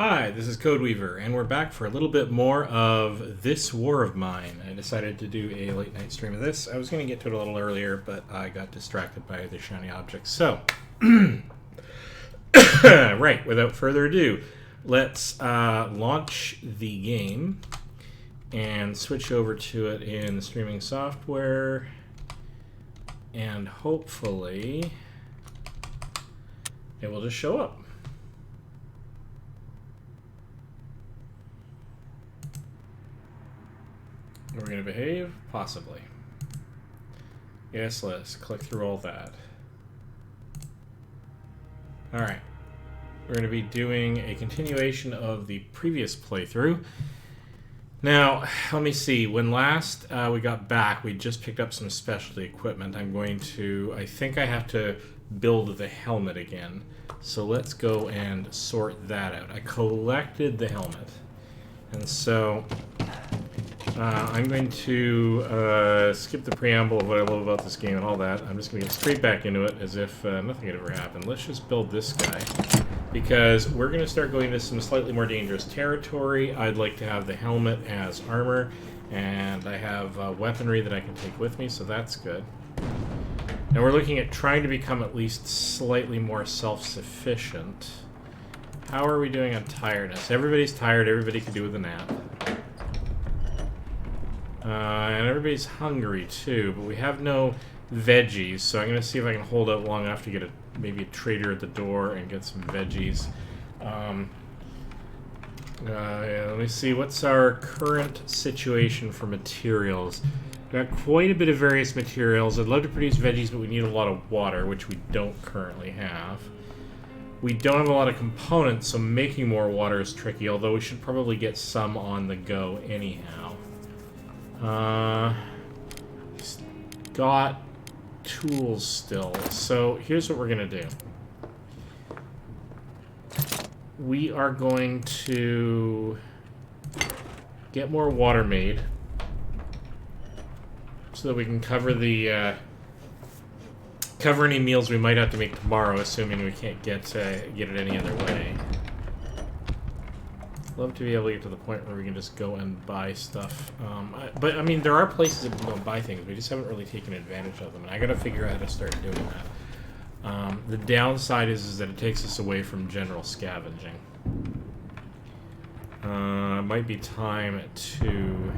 Hi, this is Codeweaver, and we're back for a little bit more of This War of Mine. I decided to do a late night stream of this. I was going to get to it a little earlier, but I got distracted by the shiny objects. So, right, without further ado, let's launch the game and switch over to it in the streaming software, and hopefully it will just show up. Are we going to behave? Possibly. Yes, let's click through all that. Alright. We're going to be doing a continuation of the previous playthrough. Now, let me see. When last we got back, we just picked up some specialty equipment. I think I have to build the helmet again. So let's go and sort that out. I collected the helmet. And so I'm going to skip the preamble of what I love about this game and all that. I'm just going to get straight back into it as if nothing had ever happened. Let's just build this guy, because we're going to start going into some slightly more dangerous territory. I'd like to have the helmet as armor, and I have weaponry that I can take with me, so that's good. And we're looking at trying to become at least slightly more self-sufficient. How are we doing on tiredness? Everybody's tired. Everybody could do with a nap. And everybody's hungry too, but we have no veggies, so I'm going to see if I can hold out long enough to get maybe a trader at the door and get some veggies. Yeah, let me see, what's our current situation for materials? We've got quite a bit of various materials. I'd love to produce veggies, but we need a lot of water, which we don't currently have. We don't have a lot of components, so making more water is tricky, although we should probably get some on the go anyhow. Got tools still. So here's what we're going to do. We are going to get more water made so that we can cover the cover any meals we might have to make tomorrow, assuming we can't get it any other way. Love to be able to get to the point where we can just go and buy stuff. But, I mean, there are places that we can go and buy things. We just haven't really taken advantage of them. And I got to figure out how to start doing that. The downside is that it takes us away from general scavenging. It might be time to...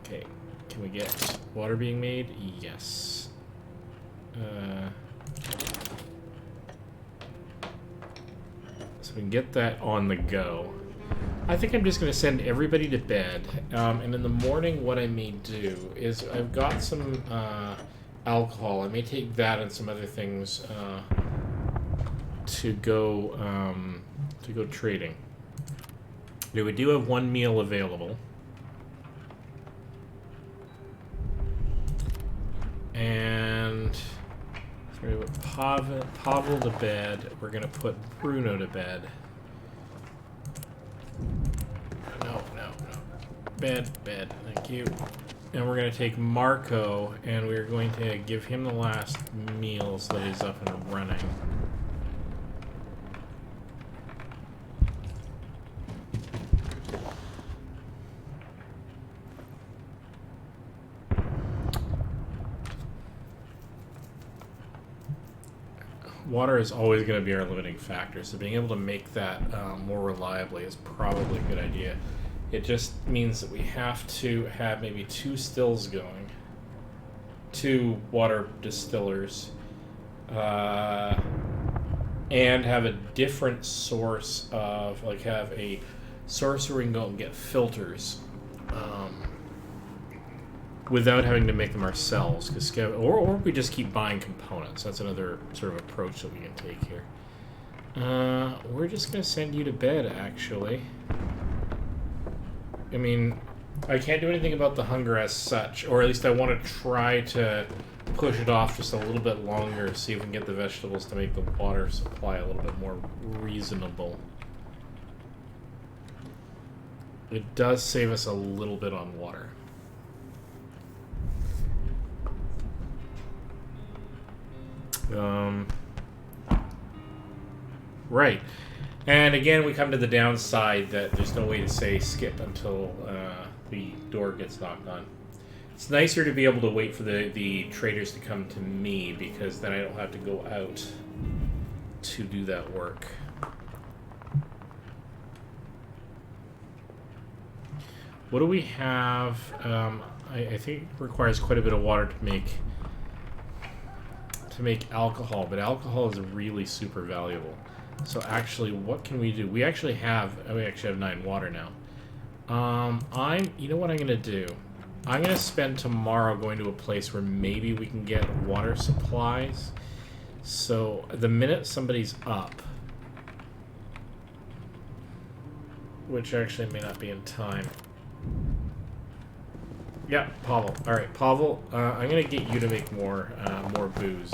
Okay. Can we get water being made? Yes. So we can get that on the go. I think I'm just going to send everybody to bed, and in the morning what I may do is I've got some alcohol. I may take that and some other things to go trading. We do have one meal available, and we're going to put Pavel to bed. We're going to put Bruno to bed. No. Bed. Thank you. And we're going to take Marco, and we're going to give him the last meal so that he's up and running. Water is always going to be our limiting factor, so being able to make that more reliably is probably a good idea. It just means that we have to have maybe 2 stills going, 2 water distillers, and have a different source of, like, have a source where we can go and get filters without having to make them ourselves, or we just keep buying components. That's another sort of approach that we can take here. We're just going to send you to bed, actually. I mean, I can't do anything about the hunger as such, or at least I want to try to push it off just a little bit longer, see if we can get the vegetables to make the water supply a little bit more reasonable. It does save us a little bit on water. Right. And again, we come to the downside that there's no way to say skip until the door gets knocked on. It's nicer to be able to wait for the traders to come to me, because then I don't have to go out to do that work. What do we have? I think it requires quite a bit of water to make alcohol, but alcohol is really super valuable. So actually, what can we do? We actually have 9 water now. You know what I'm gonna do? I'm gonna spend tomorrow going to a place where maybe we can get water supplies. So the minute somebody's up, which actually may not be in time. Yeah, Pavel. All right, Pavel. I'm gonna get you to make more booze.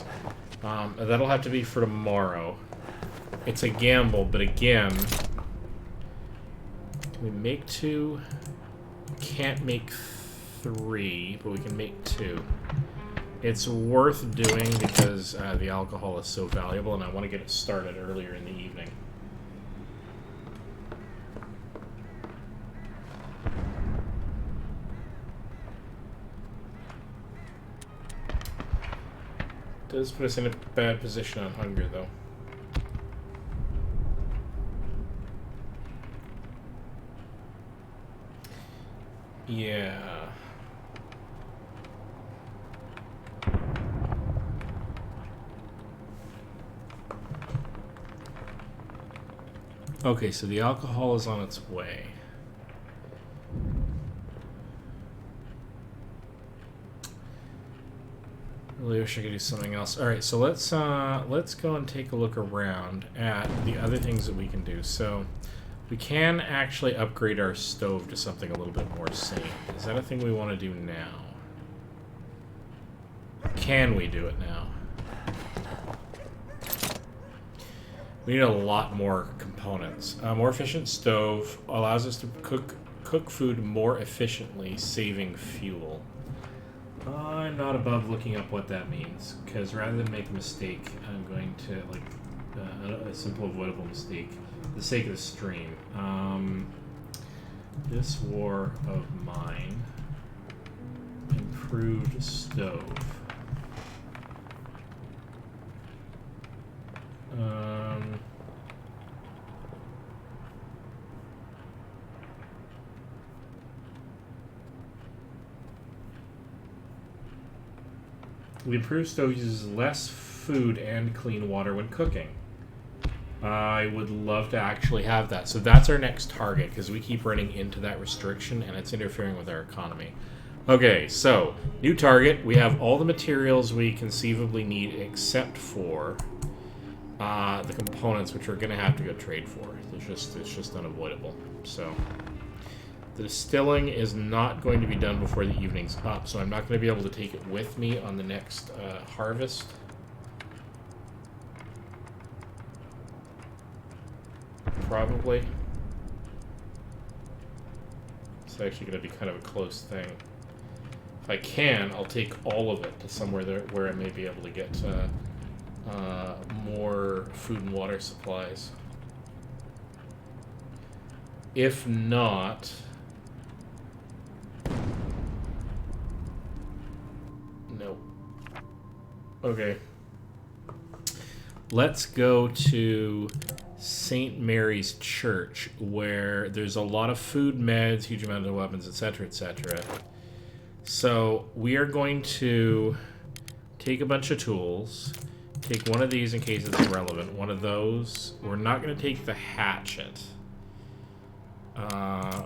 That'll have to be for tomorrow. It's a gamble, but again, can we make 2? Can't make 3, but we can make 2. It's worth doing because the alcohol is so valuable, and I want to get it started earlier in the evening. Does put us in a bad position on hunger, though. Yeah. Okay, so the alcohol is on its way. Really wish I could do something else. All right, so let's go and take a look around at the other things that we can do. So we can actually upgrade our stove to something a little bit more sane. Is that a thing we want to do now? Can we do it now? We need a lot more components. A more efficient stove allows us to cook food more efficiently, saving fuel. I'm not above looking up what that means, because rather than make a mistake, I'm going to, a simple avoidable mistake, for the sake of the stream. This war of mine, improved stove. The improved stove uses less food and clean water when cooking. I would love to actually have that. So that's our next target, because we keep running into that restriction and it's interfering with our economy. Okay, so new target. We have all the materials we conceivably need except for the components, which we're going to have to go trade for. It's just unavoidable. So the distilling is not going to be done before the evening's up, so I'm not going to be able to take it with me on the next harvest. Probably. It's actually going to be kind of a close thing. If I can, I'll take all of it to somewhere there where I may be able to get more food and water supplies. If not... No. Okay. Let's go to St. Mary's Church, where there's a lot of food, meds, huge amount of weapons, etc., etc. So we are going to take a bunch of tools, take one of these in case it's relevant, one of those. We're not going to take the hatchet.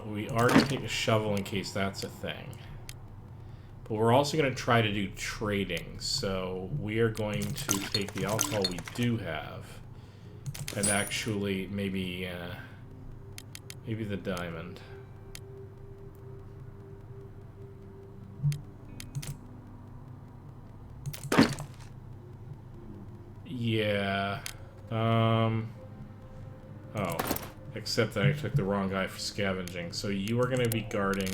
We are going to take a shovel in case that's a thing. But we're also going to try to do trading. So we are going to take the alcohol we do have and actually maybe the diamond. Yeah. Oh. Except that I took the wrong guy for scavenging. So you are going to be guarding.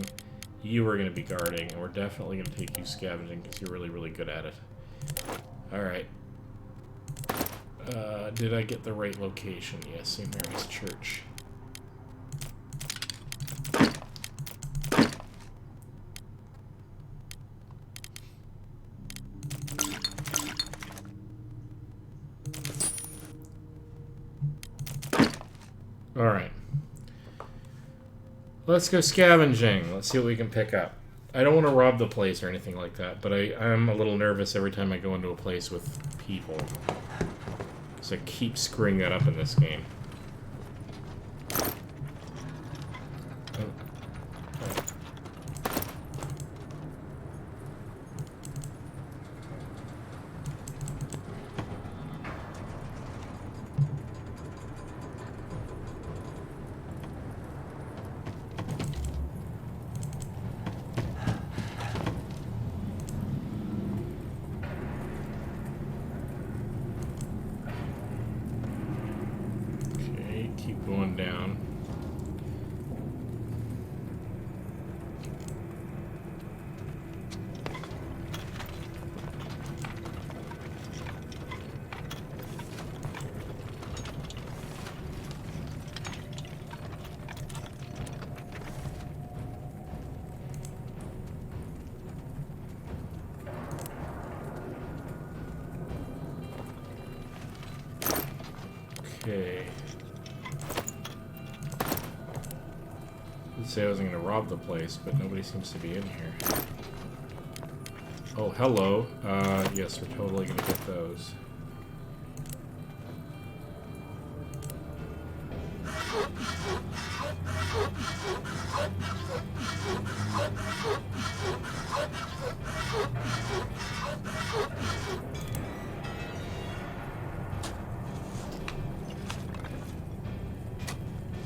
You are going to be guarding. And we're definitely going to take you scavenging because you're really, really good at it. Alright. Did I get the right location? Yes, St. Mary's Church. Alright. Let's go scavenging. Let's see what we can pick up. I don't want to rob the place or anything like that, but I'm a little nervous every time I go into a place with people. So I keep screwing that up in this game. Keep going down. Okay. I'd say I wasn't going to rob the place, but nobody seems to be in here. Oh, hello. Yes, we're totally going to get those.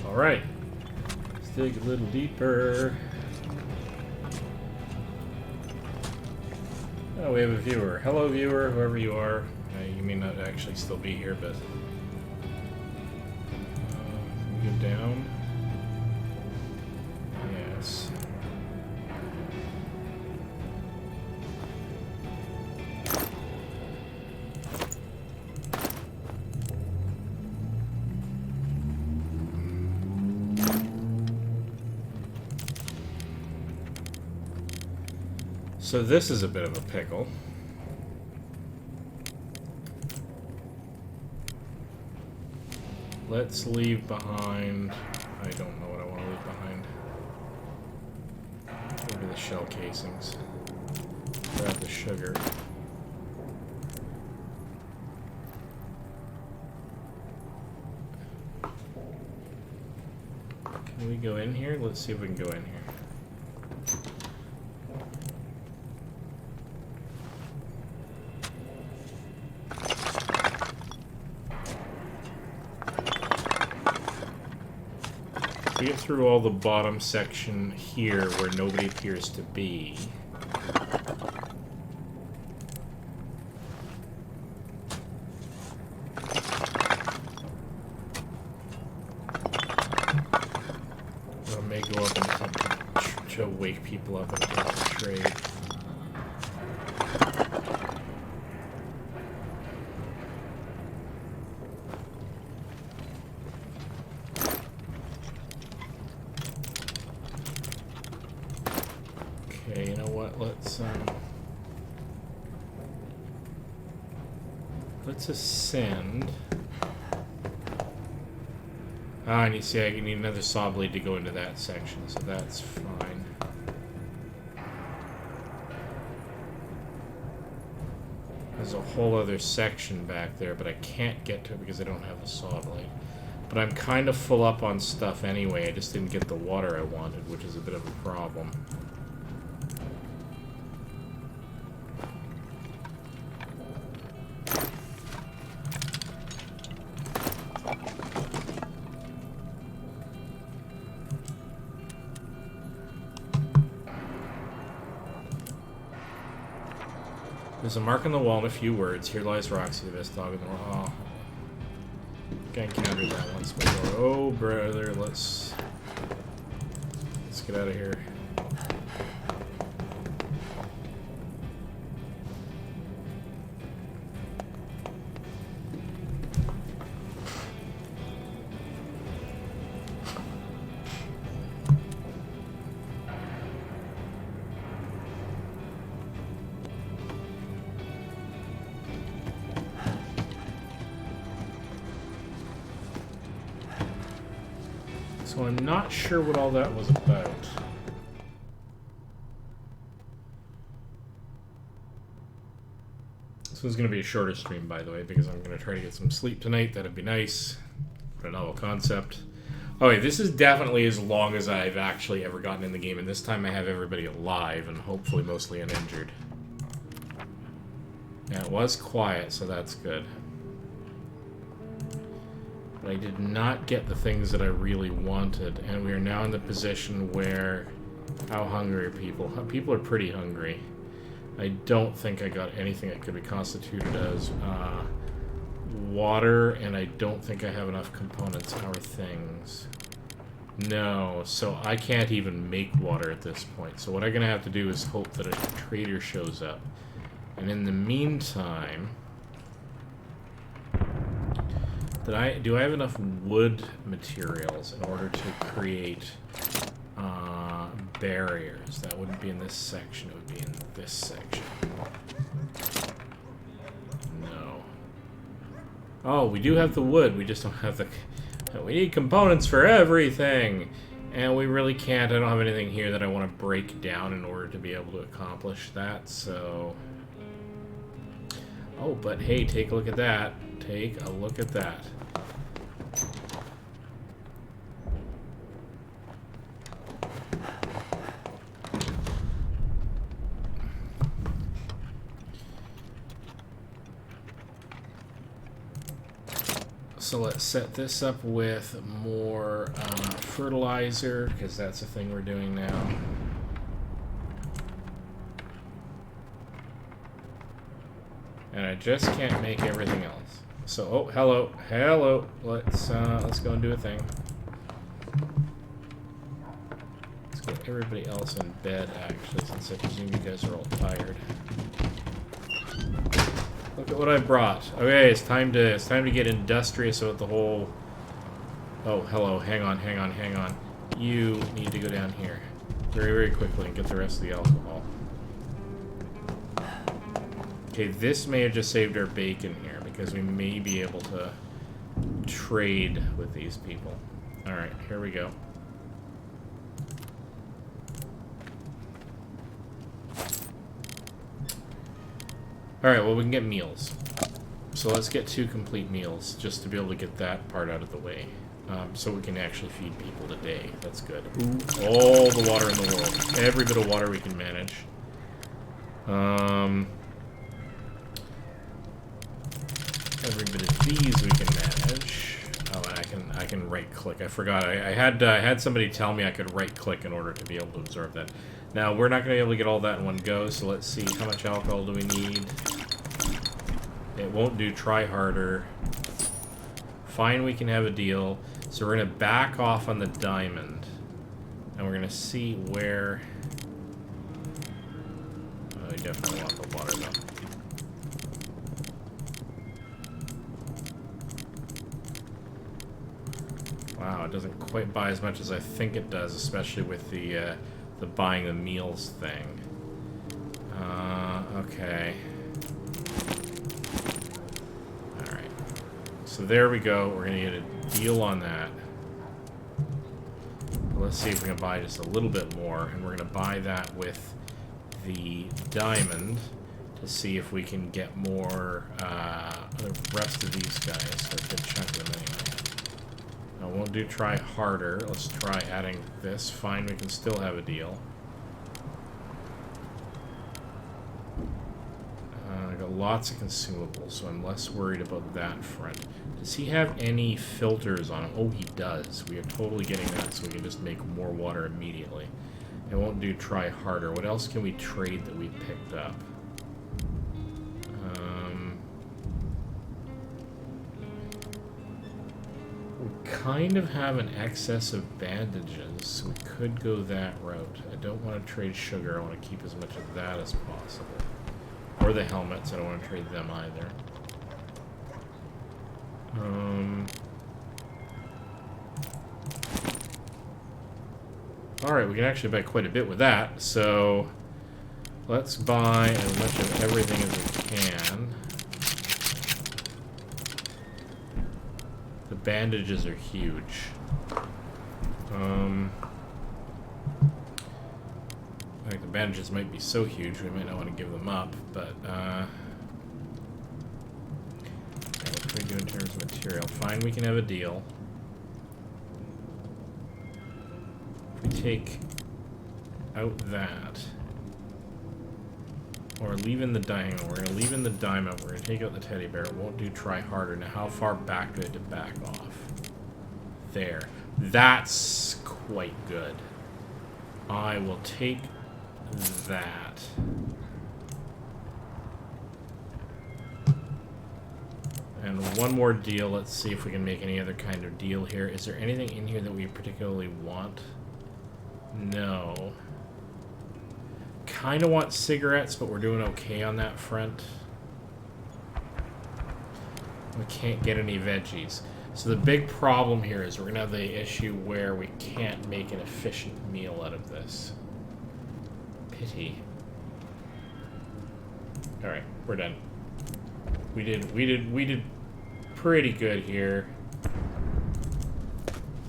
All right. Let's dig a little deeper. Oh, we have a viewer. Hello, viewer, whoever you are. You may not actually still be here, but go down. Yes. So this is a bit of a pickle. Let's leave behind... I don't know what I want to leave behind. Maybe the shell casings. Grab the sugar. Can we go in here? Let's see if we can go in here. We get through all the bottom section here where nobody appears to be. I may go up and to wake people up and trade. Okay, you know what? Let's ascend. And you see I need another saw blade to go into that section, so that's fine. There's a whole other section back there, but I can't get to it because I don't have a saw blade. But I'm kind of full up on stuff anyway, I just didn't get the water I wanted, which is a bit of a problem. There's a mark on the wall and a few words. Here lies Roxy, the best dog in the world. Oh. I encountered that once before. Oh, brother, let's get out of here. So I'm not sure what all that was about. This is going to be a shorter stream, by the way, because I'm going to try to get some sleep tonight. That'd be nice. What a novel concept. Okay, this is definitely as long as I've actually ever gotten in the game, and this time I have everybody alive and hopefully mostly uninjured. Yeah, it was quiet, so that's good. But I did not get the things that I really wanted, and we are now in the position where... How hungry are people? People are pretty hungry. I don't think I got anything that could be constituted as water, and I don't think I have enough components or things. No, so I can't even make water at this point. So what I'm going to have to do is hope that a trader shows up. And in the meantime... Do I have enough wood materials in order to create barriers? That wouldn't be in this section, it would be in this section. No. Oh, we do have the wood, we just don't have the... We need components for everything! And we really can't, I don't have anything here that I want to break down in order to be able to accomplish that, so... Oh, but hey, take a look at that. Take a look at that. So let's set this up with more fertilizer, because that's the thing we're doing now. And I just can't make everything else. So, oh, hello. Let's go and do a thing. Let's get everybody else in bed, actually, since I presume you guys are all tired. Look at what I brought. Okay, it's time to get industrious with the whole... Oh, hello. Hang on. You need to go down here very, very quickly and get the rest of the alcohol. Okay, this may have just saved our bacon here, because we may be able to trade with these people. Alright, here we go. Alright, well, we can get meals. So let's get 2 complete meals, just to be able to get that part out of the way. So we can actually feed people today. That's good. Ooh, all the water in the world. Every bit of water we can manage. Every bit of these we can manage. Oh, and I can right click. I forgot. I had somebody tell me I could right click in order to be able to absorb that. Now we're not going to be able to get all that in one go. So let's see, how much alcohol do we need? It won't do. Try harder. Fine, we can have a deal. So we're going to back off on the diamond, and we're going to see where. Oh, I definitely want the water though. Wow, it doesn't quite buy as much as I think it does, especially with the buying the meals thing. Okay. Alright. So there we go. We're going to get a deal on that. Let's see if we can buy just a little bit more, and we're going to buy that with the diamond to see if we can get more the rest of these guys. A good chunk of them anyway. I won't do try harder. Let's try adding this. Fine, we can still have a deal. I got lots of consumables, so I'm less worried about that front. Does he have any filters on him? Oh, he does. We are totally getting that, so we can just make more water immediately. I won't do try harder. What else can we trade that we picked up? We kind of have an excess of bandages, so we could go that route. I don't want to trade sugar. I want to keep as much of that as possible. Or the helmets. I don't want to trade them either. Alright, we can actually buy quite a bit with that, so let's buy as much of everything as we can. The bandages are huge. I think the bandages might be so huge we might not want to give them up, but what can we do in terms of material? Fine, we can have a deal. If we take out that, or leave in the diamond, we're going to leave in the diamond, we're going to take out the teddy bear, it won't do try harder. Now how far back do I have to back off? There. That's quite good. I will take that. And one more deal. Let's see if we can make any other kind of deal here. Is there anything in here that we particularly want? No. Kind of want cigarettes, but we're doing okay on that front. We can't get any veggies. So the big problem here is we're going to have the issue where we can't make an efficient meal out of this. Pity. Alright, we're done. We did pretty good here.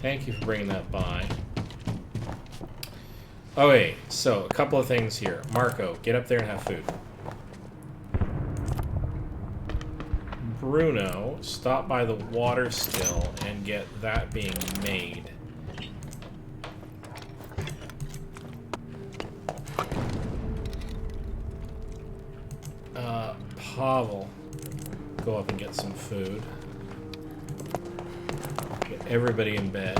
Thank you for bringing that by. Okay, so a couple of things here. Marco, get up there and have food. Bruno, stop by the water still and get that being made. Pavel, go up and get some food. Get everybody in bed.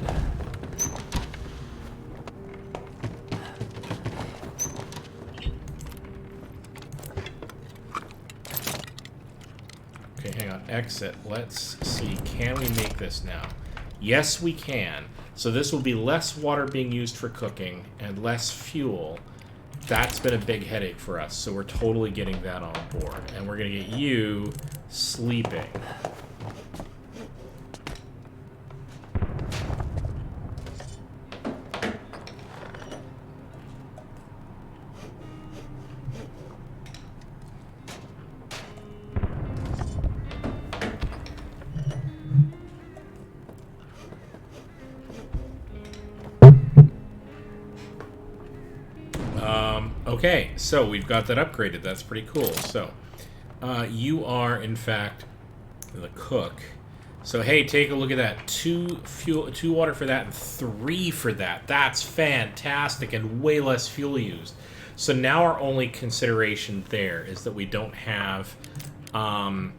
Okay, hang on. Exit. Let's see. Can we make this now? Yes, we can. So this will be less water being used for cooking and less fuel. That's been a big headache for us, so we're totally getting that on board. And we're going to get you sleeping. Okay, so we've got that upgraded. That's pretty cool. So, you are, in fact, the cook. So, hey, take a look at that. 2 water for that and 3 for that. That's fantastic and way less fuel used. So now our only consideration there is that we don't have enough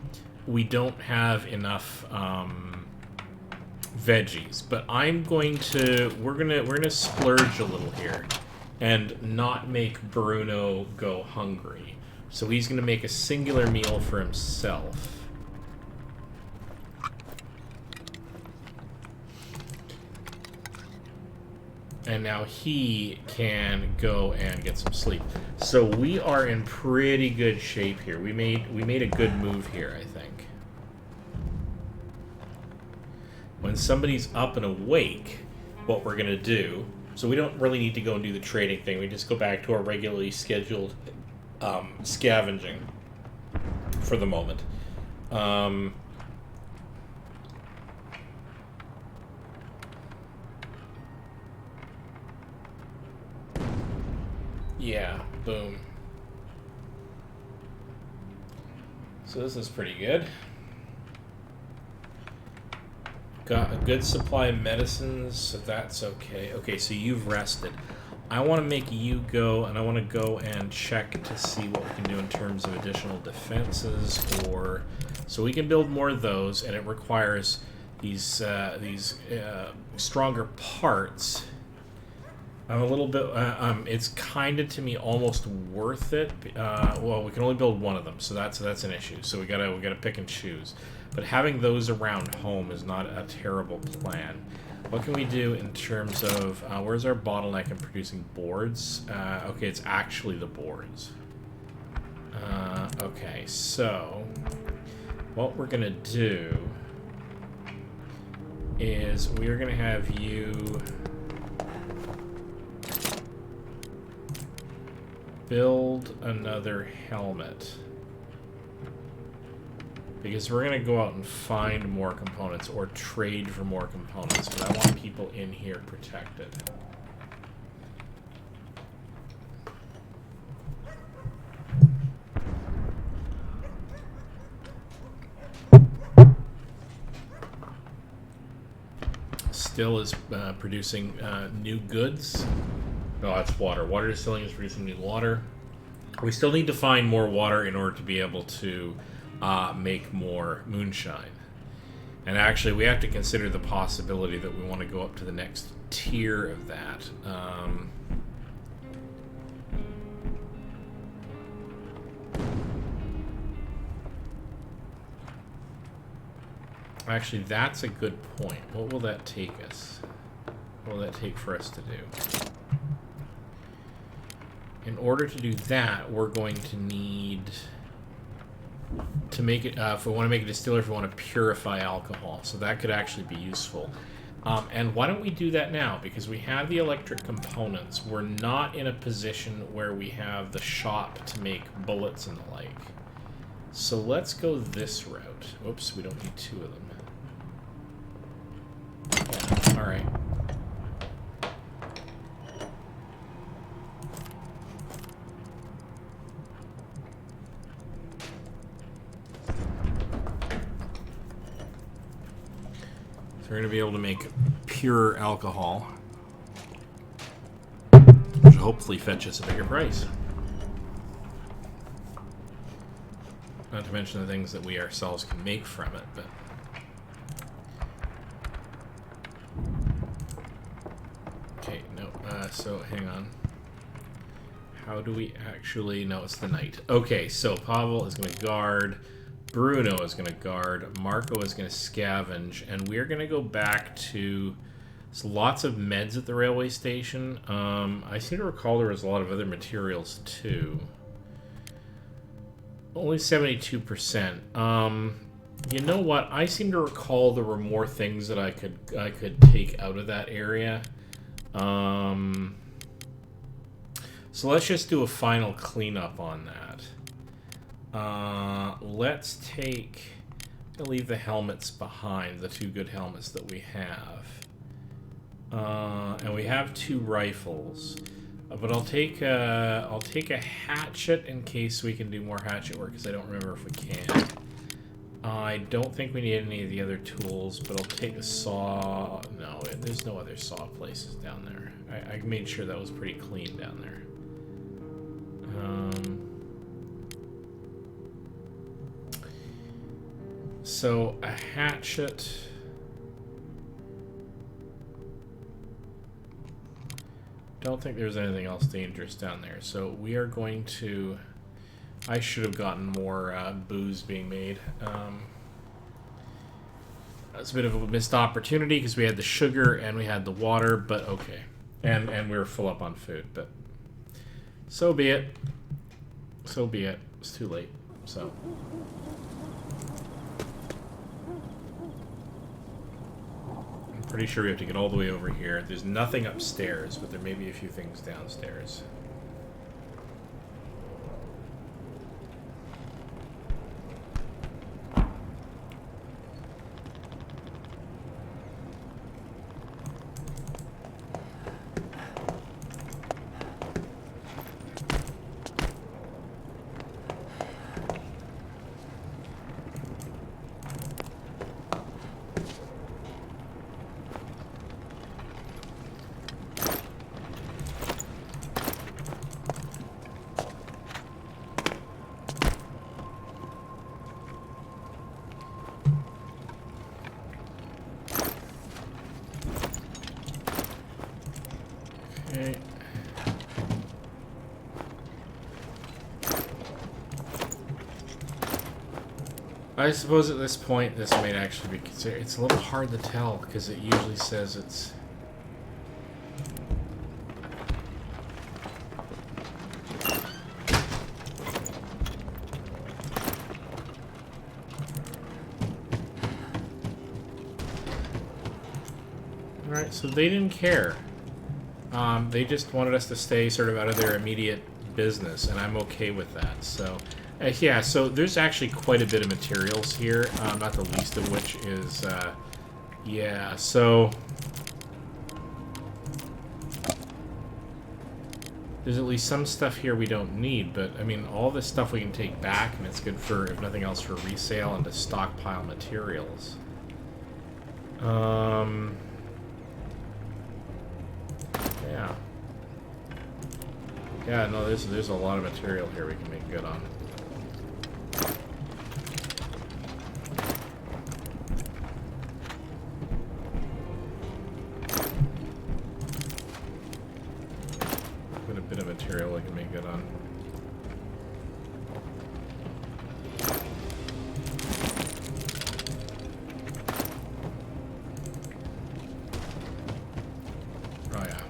veggies. But we're gonna splurge a little here and not make Bruno go hungry. So he's going to make a singular meal for himself. And now he can go and get some sleep. So we are in pretty good shape here. We made a good move here, I think. When somebody's up and awake, what we're going to do... So we don't really need to go and do the trading thing. We just go back to our regularly scheduled scavenging for the moment. Yeah, boom. So this is pretty good. Got a good supply of medicines, so that's okay. Okay, so you've rested. I want to make you go, and I want to go and check to see what we can do in terms of additional defenses, or... So we can build more of those, and it requires these stronger parts. I'm a little bit... it's kind of, to me, almost worth it. Well, we can only build one of them, so that's an issue. So we gotta pick and choose. But having those around home is not a terrible plan. What can we do in terms of... where's our bottleneck in producing boards? Okay, it's actually the boards. Okay, so... What we're going to do... is we're going to have you... build another helmet. because we're going to go out and find more components or trade for more components, but I want people in here protected. Still is producing new goods. No, that's water. Water distilling is producing new water. We still need to find more water in order to be able to make more moonshine. And actually, we have to consider the possibility that we want to go up to the next tier of that. Actually, that's a good point. What will that take us? What will that take for us to do? In order to do that, we're going to need to make it, if we want to make a distiller, if we want to purify alcohol. So that could actually be useful. And why don't we do that now? Because we have the electric components. We're not in a position where we have the shop to make bullets and the like. So let's go this route. Oops, we don't need two of them. Yeah, alright. So we're going to be able to make pure alcohol, which will hopefully fetch us a bigger price. Not to mention the things that we ourselves can make from it, but... Okay, no, so hang on. How do we actually... No, it's the knight. Okay, so Pavel is going to guard, Bruno is going to guard, Marco is going to scavenge, and we're going to go back to... There's lots of meds at the railway station. I seem to recall there was a lot of other materials, too. Only 72%. You know what? I seem to recall there were more things that I could take out of that area. So let's just do a final cleanup on that. Let's take... I'll leave the helmets behind, the two good helmets that we have. And we have two rifles. But I'll take a hatchet in case we can do more hatchet work, because I don't remember if we can. I don't think we need any of the other tools, but I'll take a saw. No, there's no other saw places down there. I made sure that was pretty clean down there. So a hatchet. Don't think there's anything else dangerous down there, so we are going to... I should have gotten more booze being made. That's a bit of a missed opportunity because we had the sugar and we had the water, but okay. And we were full up on food, but so be it. So be it. It's too late, so... Pretty sure we have to get all the way over here. There's nothing upstairs, but there may be a few things downstairs. Okay. I suppose at this point this might actually be considered... It's a little hard to tell because it usually says it's... Alright, so they didn't care. They just wanted us to stay sort of out of their immediate business, and I'm okay with that. So Yeah, so there's actually quite a bit of materials here, not the least of which is, yeah, so there's at least some stuff here we don't need, but, I mean, all this stuff we can take back, and it's good for, if nothing else, for resale and to stockpile materials. Yeah. Yeah, no, there's a lot of material here we can make good on. Quite a bit of material we can make good on. Oh yeah.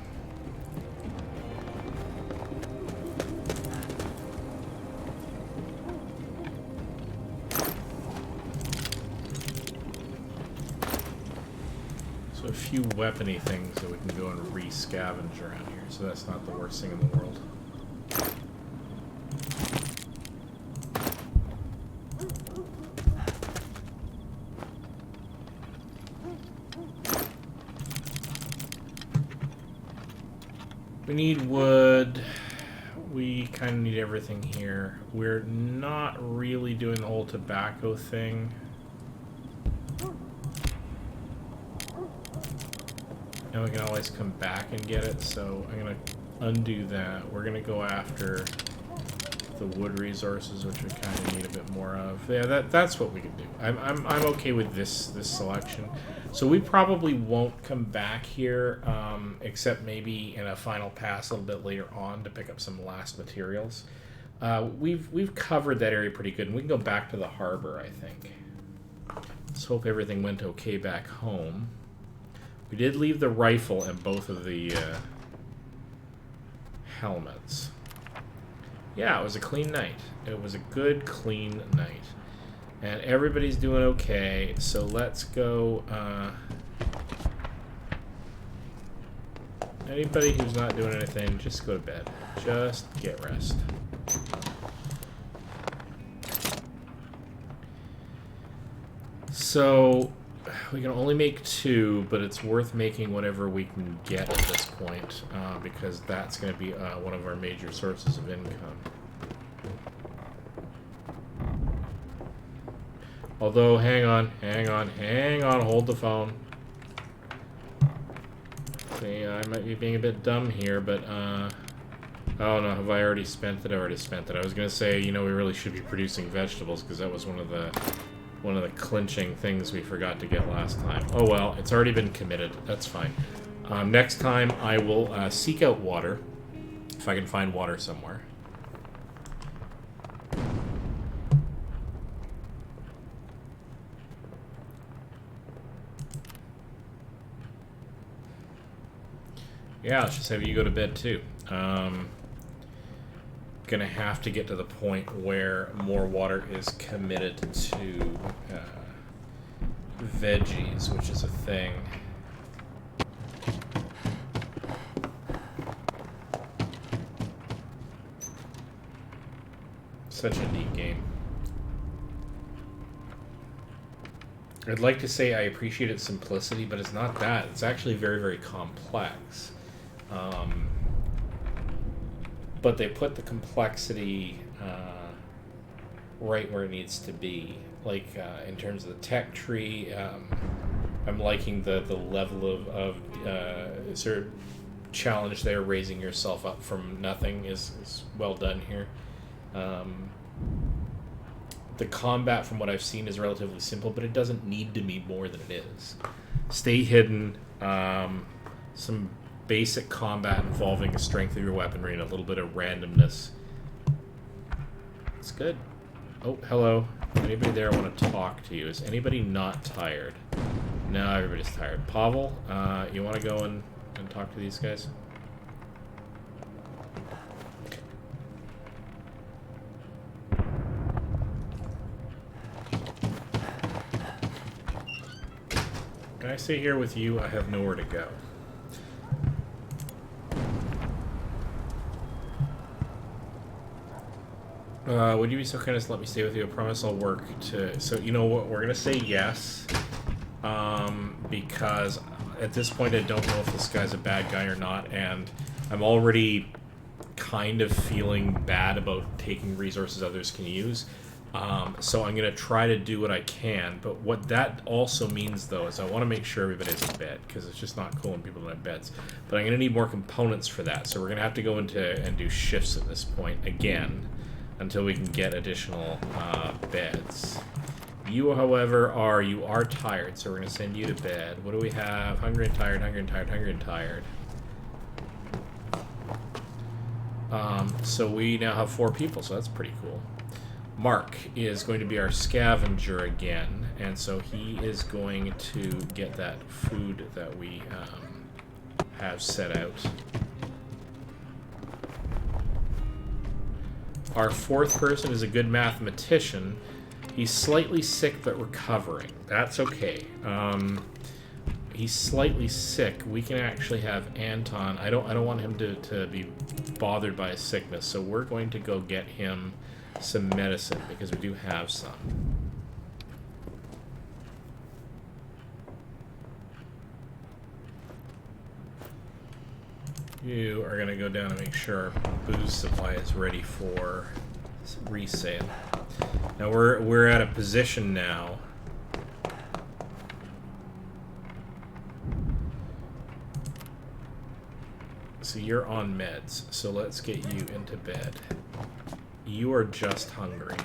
So a few weapony things that we can go and re-scavenge around here, so that's not the worst thing in the world. We need wood. We kind of need everything here. We're not really doing the whole tobacco thing. And we can always come back and get it, so I'm going to undo that. We're going to go after the wood resources, which we kind of need a bit more of. Yeah, that's what we can do. I'm okay with this selection. So we probably won't come back here, except maybe in a final pass a little bit later on to pick up some last materials. We've covered that area pretty good, and we can go back to the harbor, I think. Let's hope everything went okay back home. We did leave the rifle and both of the helmets. Yeah, it was a clean night. It was a good, clean night. And everybody's doing okay, so let's go... anybody who's not doing anything, just go to bed. Just get rest. So... we can only make 2, but it's worth making whatever we can get at this point, because that's going to be one of our major sources of income. Although, hang on, hold the phone. See, I might be being a bit dumb here, but, oh no, have I already spent it? I already spent it. I was going to say, you know, we really should be producing vegetables, because that was one of the clinching things we forgot to get last time. Oh well, it's already been committed. That's fine. Next time I will seek out water, if I can find water somewhere. Yeah, let's just have you go to bed too. Gonna have to get to the point where more water is committed to veggies, which is a thing. Such a neat game. I'd like to say I appreciate its simplicity, but it's not that. It's actually very, very complex. But they put the complexity right where it needs to be. Like, in terms of the tech tree, I'm liking the level of sort of challenge there. Raising yourself up from nothing is well done here. The combat, from what I've seen, is relatively simple, but it doesn't need to be more than it is. Stay hidden. Some basic combat involving the strength of your weaponry and a little bit of randomness. It's good. Oh, hello. Anybody there want to talk to you? Is anybody not tired? No, everybody's tired. Pavel, you want to go and talk to these guys? Can I stay here with you? I have nowhere to go. Would you be so kind as to let me stay with you? I promise I'll work to... So, you know what? We're going to say yes. Because at this point I don't know if this guy's a bad guy or not, and I'm already kind of feeling bad about taking resources others can use. So I'm going to try to do what I can, but what that also means, though, is I want to make sure everybody's in bed, because it's just not cool when people don't have beds. But I'm going to need more components for that, so we're going to have to go into and do shifts at this point again, until we can get additional beds. You, however, you are tired, so we're going to send you to bed. What do we have? Hungry and tired, hungry and tired, hungry and tired. So we now have 4 people, so that's pretty cool. Mark is going to be our scavenger again, and so he is going to get that food that we have set out. Our 4th person is a good mathematician. He's slightly sick but recovering. That's okay. He's slightly sick. We can actually have Anton. I don't want him to be bothered by his sickness, so we're going to go get him some medicine, because we do have some. You are going to go down and make sure our booze supply is ready for resale. Now we're at a position now. So you're on meds, so let's get you into bed. You are just hungry.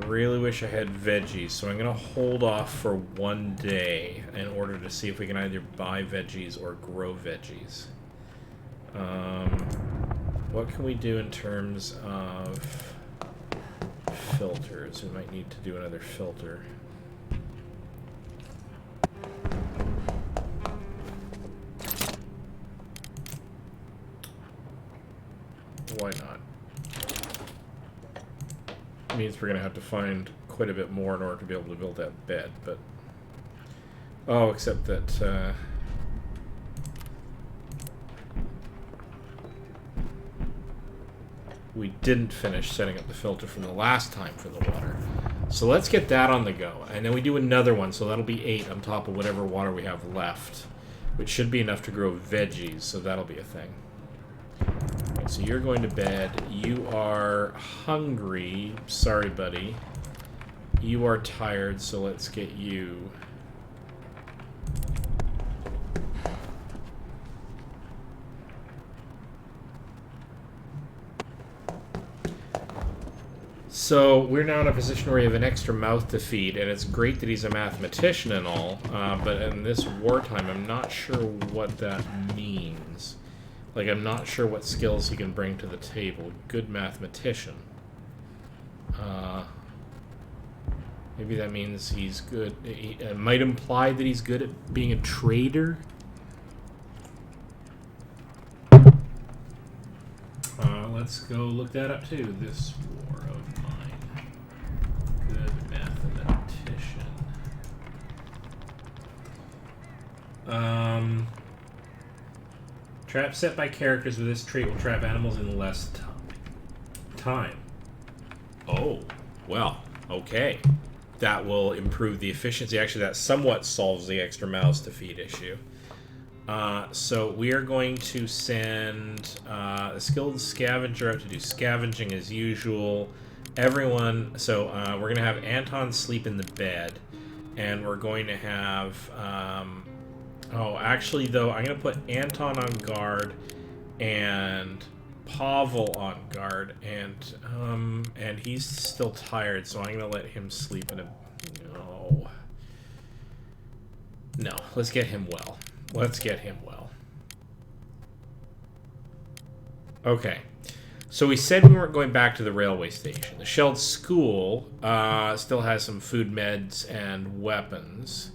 Really wish I had veggies, so I'm going to hold off for 1 day in order to see if we can either buy veggies or grow veggies. What can we do in terms of filters? We might need to do another filter. Why not? Means we're going to have to find quite a bit more in order to be able to build that bed, but... Oh, except that, we didn't finish setting up the filter from the last time for the water. So let's get that on the go. And then we do another one, so that'll be 8 on top of whatever water we have left, which should be enough to grow veggies, so that'll be a thing. Right, so you're going to bed. You are hungry. Sorry, buddy. You are tired, so let's get you. So we're now in a position where we have an extra mouth to feed, and it's great that he's a mathematician and all, but in this wartime, I'm not sure what that means. Like, I'm not sure what skills he can bring to the table. Good mathematician. Maybe that means he's good. It might imply that he's good at being a trader. Let's go look that up too. This war of mine. Good mathematician. Trap set by characters with this trait will trap animals in less time. Oh, well, okay. That will improve the efficiency. Actually, that somewhat solves the extra mouths to feed issue. So we are going to send a skilled scavenger out to do scavenging as usual. Everyone, so we're going to have Anton sleep in the bed, and we're going to have, oh, actually, though, I'm going to put Anton on guard and Pavel on guard, and he's still tired, so I'm going to let him sleep in a, no, let's get him well. Let's get him well. Okay. So we said we weren't going back to the railway station. The Shelled School still has some food, meds, and weapons.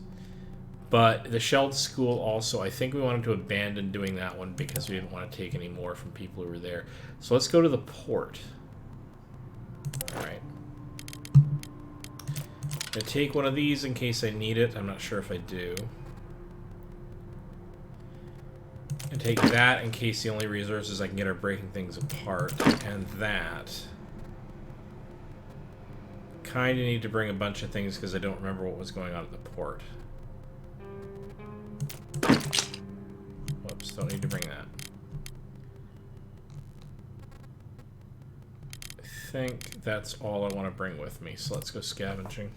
But the Shelled School also, I think we wanted to abandon doing that one because we didn't want to take any more from people who were there. So let's go to the port. Alright. I'm going to take one of these in case I need it. I'm not sure if I do. And take that in case the only resources I can get are breaking things apart, and that. Kind of need to bring a bunch of things because I don't remember what was going on at the port. Whoops, don't need to bring that. I think that's all I want to bring with me, so let's go scavenging.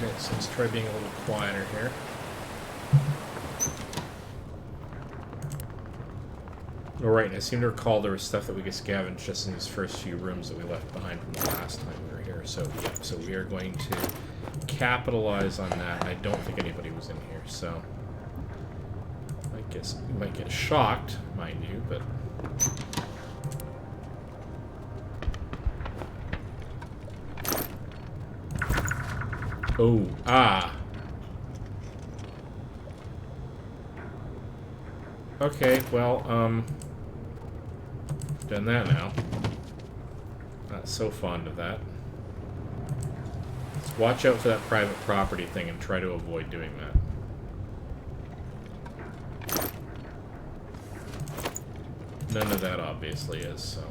Okay, so let's try being a little quieter here. All right, and I seem to recall there was stuff that we could scavenge just in these first few rooms that we left behind from the last time we were here. So, yeah, so we are going to capitalize on that. I don't think anybody was in here, so I guess we might get shocked, mind you, but. Oh, ah. Okay, well, done that now. Not so fond of that. Let's watch out for that private property thing and try to avoid doing that. None of that obviously is, so.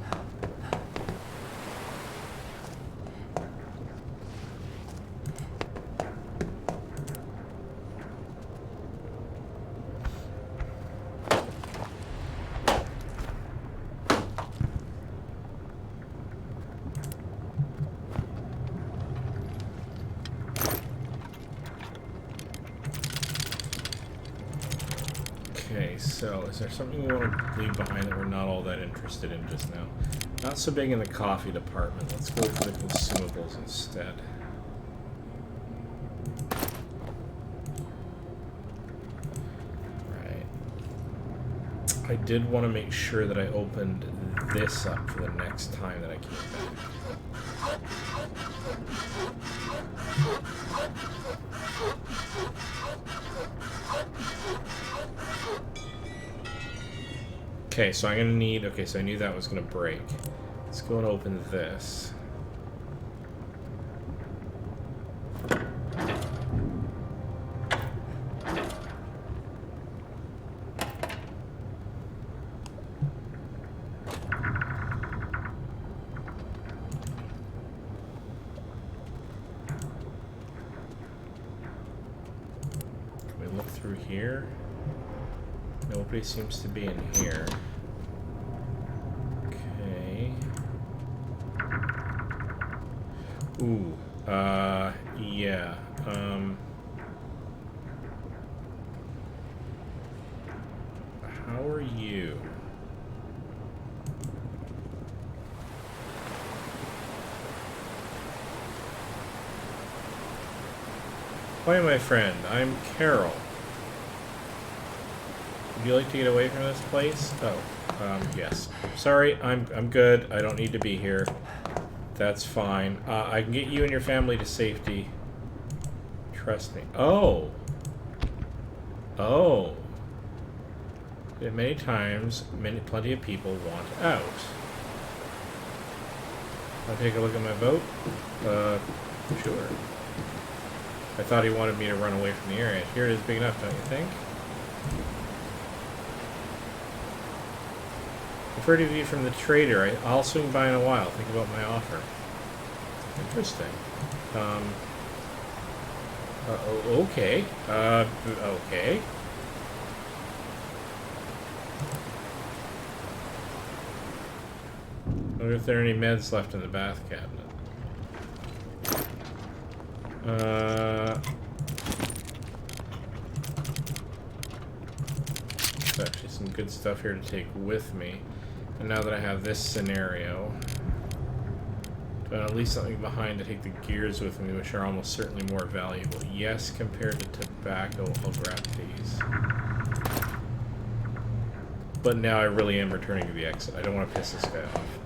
Okay, so is there something we want to leave behind that we're not all that interested in just now? Not so big in the coffee department. Let's go for the consumables instead. Right. I did want to make sure that I opened this up for the next time that I came back. Okay, so I'm gonna need. Okay, so I knew that was gonna break. Let's go and open this. Can we look through here? Nobody seems to be in here. Okay. Ooh, yeah. How are you? Hi, my friend. I'm Carol. Would you like to get away from this place? Oh, yes. Sorry, I'm good. I don't need to be here. That's fine. I can get you and your family to safety. Trust me. Oh. Oh. Many times, plenty of people want out. I'll take a look at my boat. Sure. I thought he wanted me to run away from the area. Here it is big enough, don't you think? I've heard of you from the trader. I'll swing by in a while. Think about my offer. Interesting. Okay. Okay. I wonder if there are any meds left in the bath cabinet. There's actually some good stuff here to take with me. And now that I have this scenario, do I at least something behind to take the gears with me, which are almost certainly more valuable. Yes, compared to tobacco, I'll grab these. But now I really am returning to the exit. I don't want to piss this guy off.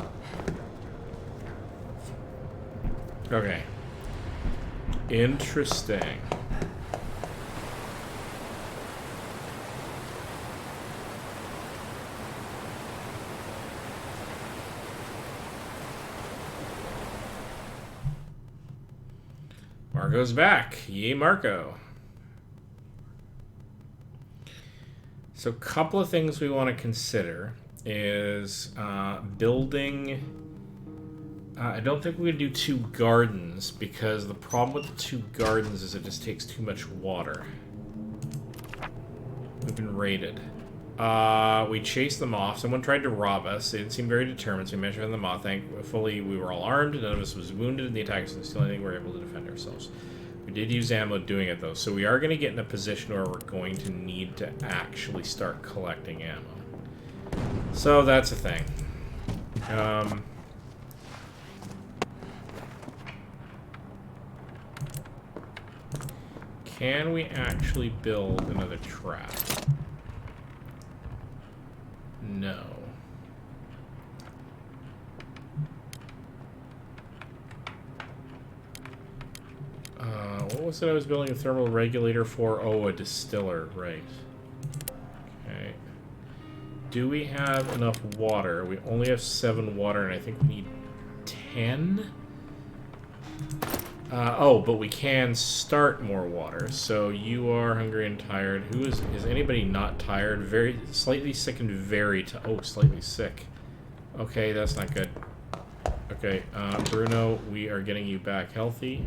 Okay. Interesting. Marco's back. Yay, Marco. So a couple of things we want to consider is building... I don't think we're going to do 2 gardens, because the problem with the 2 gardens is it just takes too much water. We've been raided. We chased them off. Someone tried to rob us. They didn't seem very determined, so we managed to fend them off. Thankfully, we were all armed. None of us was wounded in the attack, so the only thing we were able to defend ourselves. We did use ammo doing it, though, so we are going to get in a position where we're going to need to actually start collecting ammo. So that's a thing. Can we actually build another trap? No. What was it I was building a thermal regulator for? Oh, a distiller, right. Okay. Do we have enough water? We only have 7 water, and I think we need 10? Oh, but we can start more water. So you are hungry and tired. Who is anybody not tired? Very slightly sick and oh, slightly sick. Okay, that's not good. Okay, Bruno, we are getting you back healthy.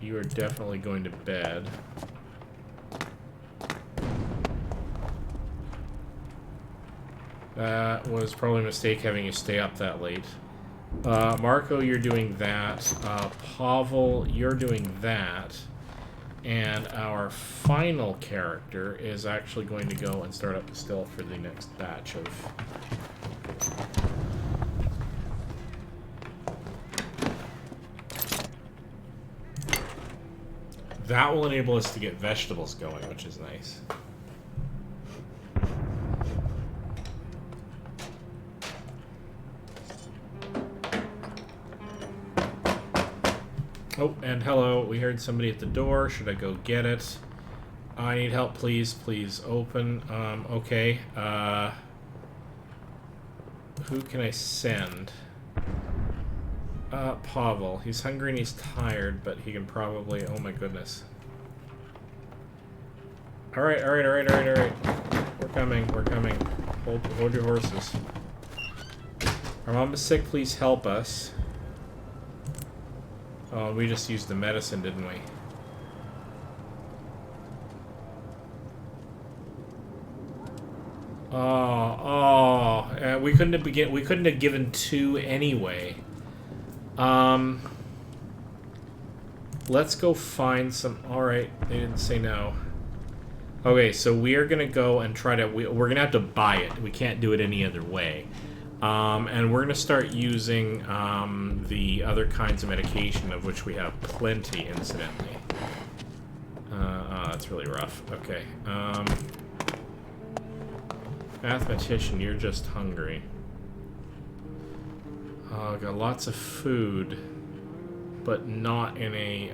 You are definitely going to bed. That was probably a mistake having you stay up that late. Marco, you're doing that. Pavel, you're doing that. And our final character is actually going to go and start up the still for the next batch of... That will enable us to get vegetables going, which is nice. Oh, and hello, we heard somebody at the door. Should I go get it? I need help, please. Please open. Okay. Who can I send? Pavel. He's hungry and he's tired, but he can probably... Oh my goodness. Alright. We're coming. Hold your horses. Our mom is sick, please help us. Oh, we just used the medicine, didn't we? We couldn't have given 2 anyway. Let's go find some... Alright, they didn't say no. Okay, so we are gonna go and try to... We're gonna have to buy it. We can't do it any other way. And we're gonna start using the other kinds of medication, of which we have plenty, incidentally. That's really rough. Okay. Mathematician, you're just hungry. Got lots of food, but not in a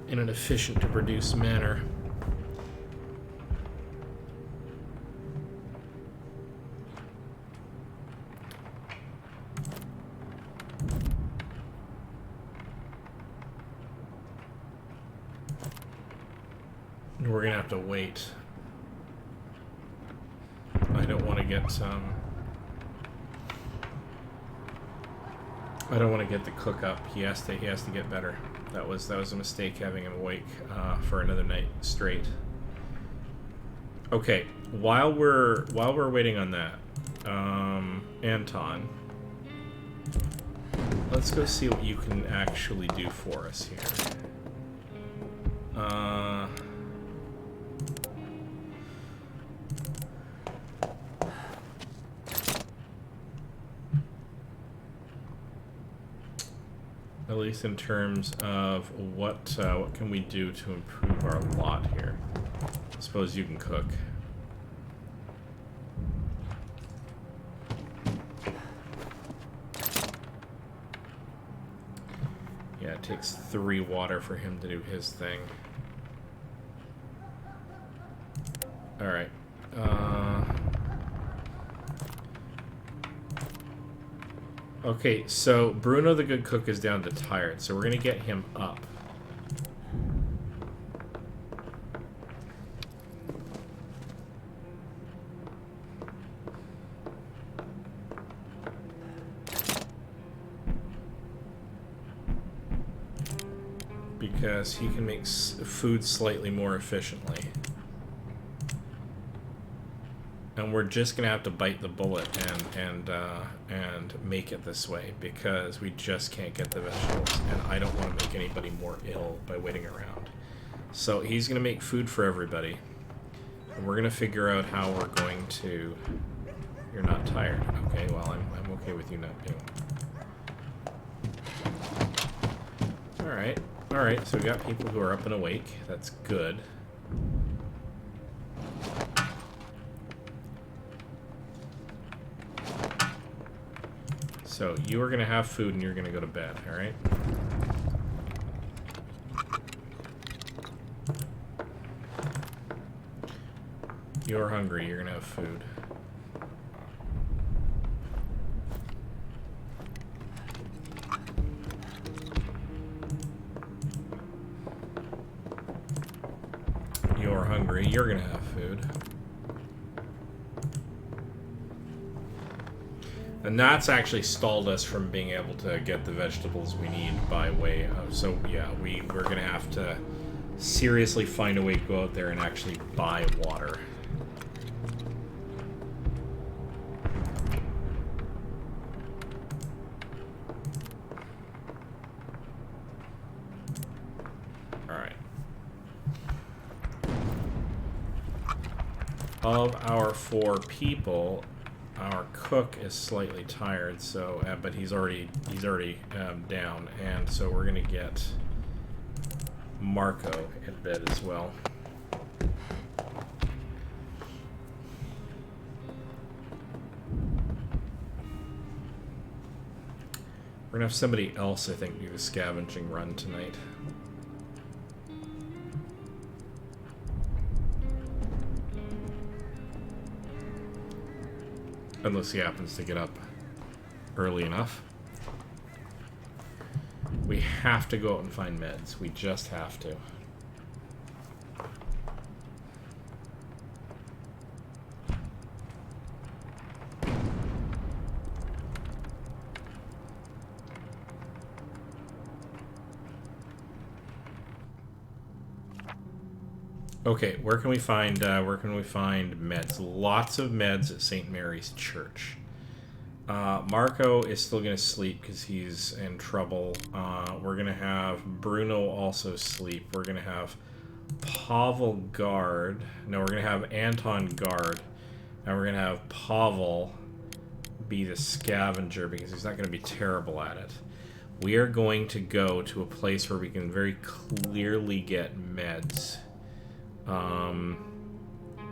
in an efficient to produce manner. We're gonna have to wait. I don't want to get some. I don't want to get the cook up. He has to get better. That was a mistake having him awake for another night straight. Okay, while we're waiting on that, Anton, let's go see what you can actually do for us here. At least in terms of what can we do to improve our lot here. I suppose you can cook. Yeah, it takes 3 water for him to do his thing. Alright. Okay, so Bruno the good cook is down to tired, so we're gonna get him up. Because he can make food slightly more efficiently. And we're just gonna have to bite the bullet and make it this way because we just can't get the vegetables, and I don't want to make anybody more ill by waiting around. So he's gonna make food for everybody, and we're gonna figure out how we're going to. You're not tired, okay? Well, I'm okay with you not being. All right, all right. So we got people who are up and awake. That's good. So you are going to have food and you're going to go to bed, all right? You're hungry, you're going to have food. You're hungry, you're going to have food. And that's actually stalled us from being able to get the vegetables we need by way of... So, yeah, we're going to have to seriously find a way to go out there and actually buy water. Alright. Of our 4 people... Our cook is slightly tired, so but he's already down, and so we're gonna get Marco in bed as well. We're gonna have somebody else, I think, do the scavenging run tonight. Unless he happens to get up early enough. We have to go out and find meds. We just have to. Okay, where can we find meds? Lots of meds at St. Mary's Church. Marco is still going to sleep because he's in trouble. We're going to have Bruno also sleep. We're going to have Pavel guard. No, we're going to have Anton guard. And we're going to have Pavel be the scavenger because he's not going to be terrible at it. We are going to go to a place where we can very clearly get meds.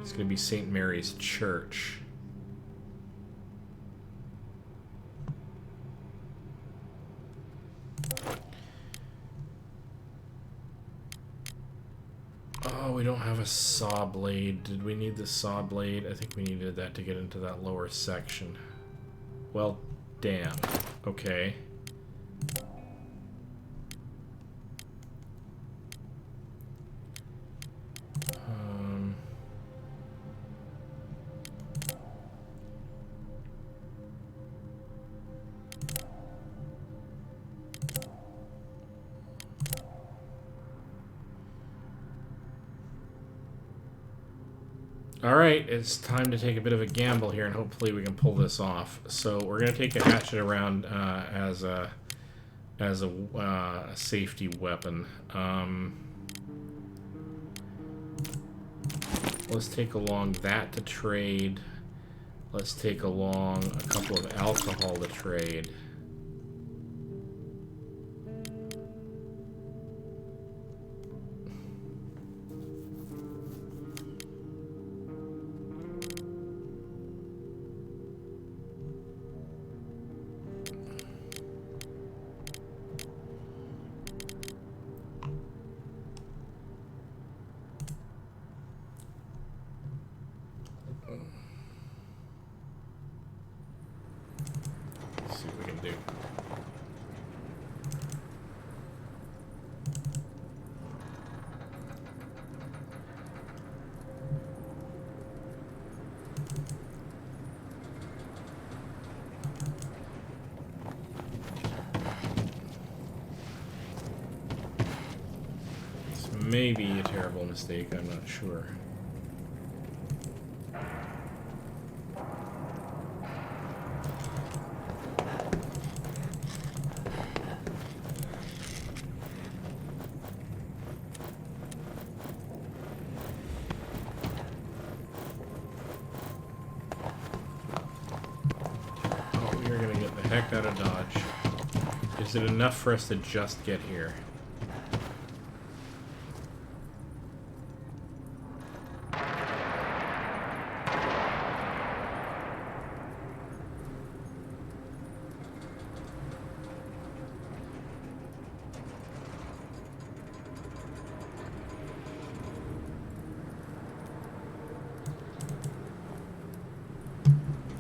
It's going to be St. Mary's Church. Oh, we don't have a saw blade. Did we need the saw blade? I think we needed that to get into that lower section. Well, damn. Okay. Alright, it's time to take a bit of a gamble here, and hopefully we can pull this off. So we're going to take a hatchet around as a safety weapon. Let's take along that to trade. Let's take along a couple of alcohol to trade. See if we can may be a terrible mistake, I'm not sure. Heck out of Dodge. Is it enough for us to just get here?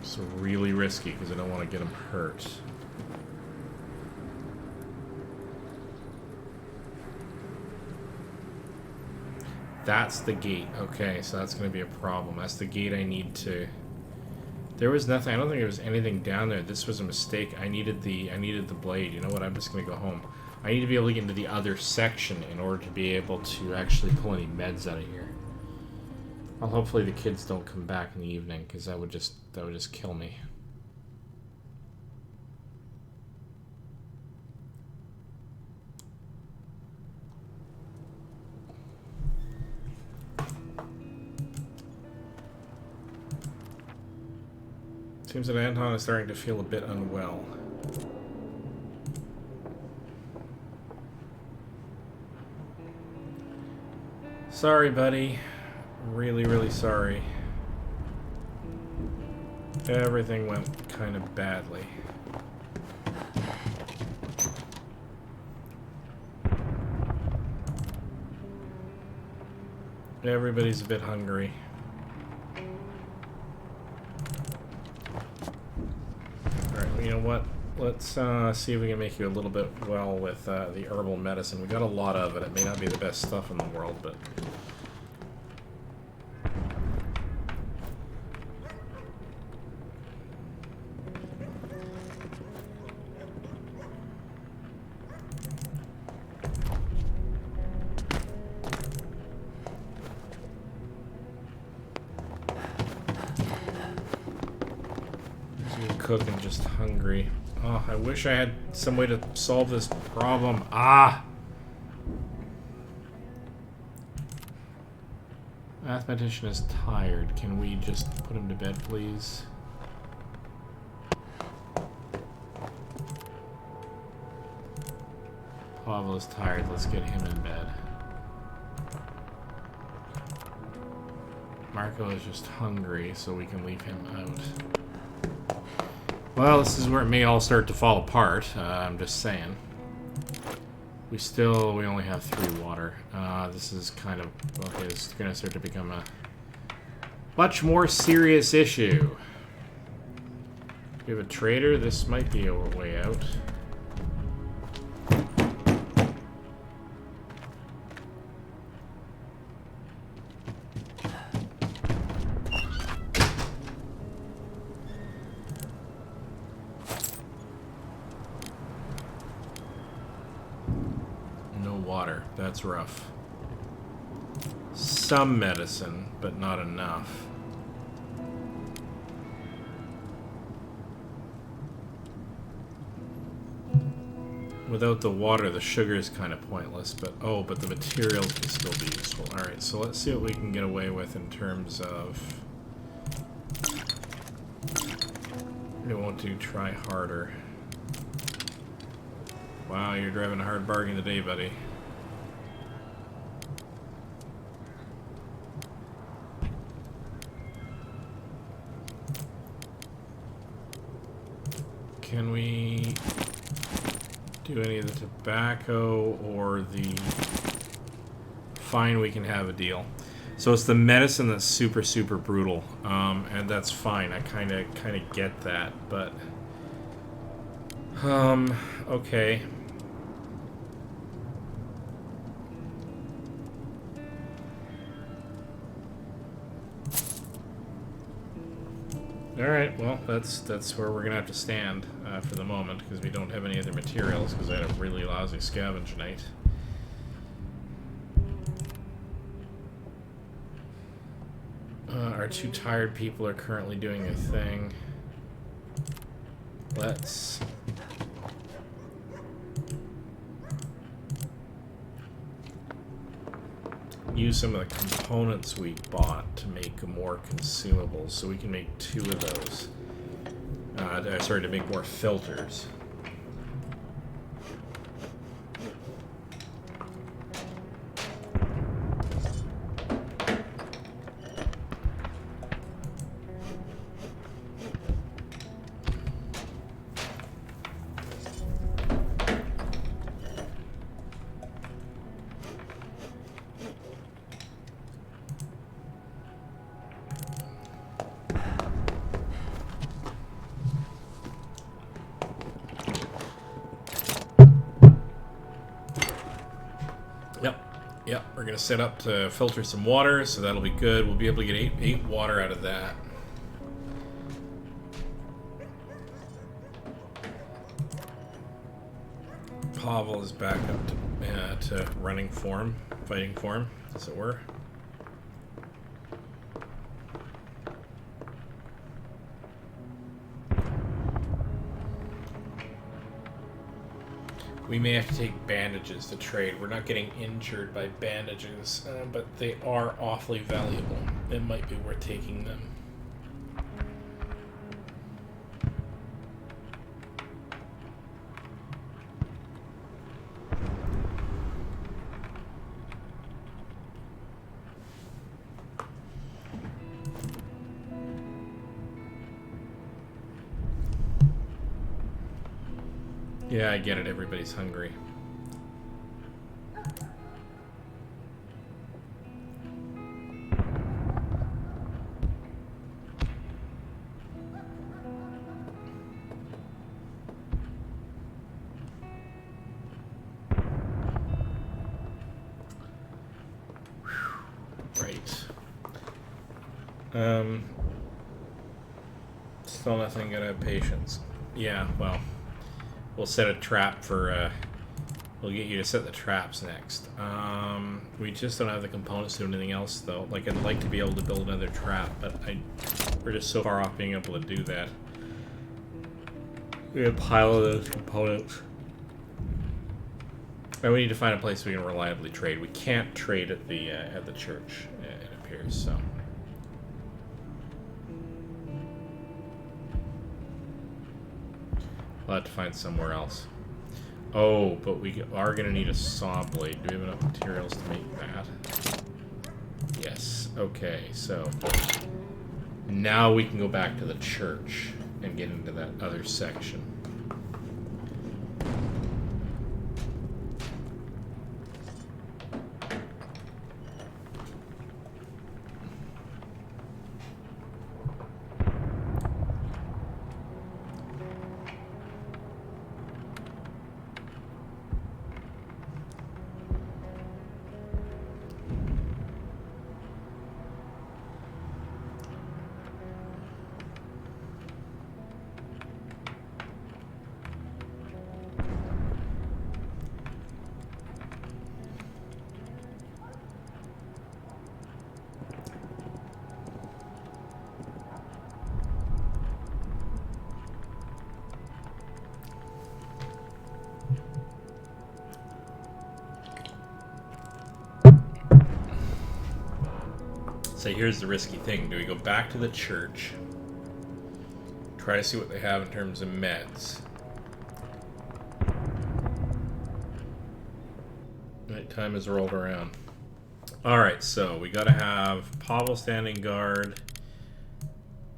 It's really risky because I don't want to get him hurt. That's the gate. Okay, so that's going to be a problem. That's the gate I need to... There was nothing. I don't think there was anything down there. This was a mistake. I needed the blade. You know what? I'm just going to go home. I need to be able to get into the other section in order to be able to actually pull any meds out of here. Well, hopefully the kids don't come back in the evening, because that would just kill me. Seems that Anton is starting to feel a bit unwell. Sorry, buddy. Really, really sorry. Everything went kind of badly. Everybody's a bit hungry. Alright, well, you know what? Let's see if we can make you a little bit well with the herbal medicine. We got a lot of it. It may not be the best stuff in the world, but... Cook and just hungry. Oh, I wish I had some way to solve this problem. Ah! Mathematician is tired. Can we just put him to bed, please? Pavel is tired. Let's get him in bed. Marco is just hungry, so we can leave him out. Well, this is where it may all start to fall apart. I'm just saying. We only have 3 water. This is kind of, okay, this is going to start to become a much more serious issue. We have a trader. This might be a way out. That's rough. Some medicine, but not enough. Without the water, the sugar is kind of pointless, but but the materials can still be useful. Alright, so let's see what we can get away with in terms of... We want to try harder. Wow, you're driving a hard bargain today, buddy. Can we do any of the tobacco or the... Fine, we can have a deal. So it's the medicine that's super, super brutal, and that's fine. I kind of get that, but okay. Alright, well, that's where we're gonna have to stand for the moment, because we don't have any other materials, because I had a really lousy scavenge night. Our two tired people are currently doing a thing. Let's use some of the components we bought to make more consumables, so we can make 2 of those. Sorry, to make more filters. Yep, we're gonna set up to filter some water, so that'll be good. We'll be able to get 8 water out of that. Pavel is back up to running form, fighting form, as it were. We may have to take bandages to trade. We're not getting injured by bandages, but they are awfully valuable. It might be worth taking them. Yeah, I get it. Everybody's hungry. Right. Still nothing gonna have patience. Yeah, well. We'll set a trap for, we'll get you to set the traps next. We just don't have the components to do anything else, though. Like, I'd like to be able to build another trap, but we're just so far off being able to do that. We have a pile of those components. And we need to find a place we can reliably trade. We can't trade at the church, it appears, so. We'll have to find somewhere else. Oh, but we are going to need a saw blade. Do we have enough materials to make that? Yes. Okay, so now we can go back to the church and get into that other section. So here's the risky thing. Do we go back to the church, try to see what they have in terms of meds? Night time has rolled around. Alright, so we gotta have Pavel standing guard,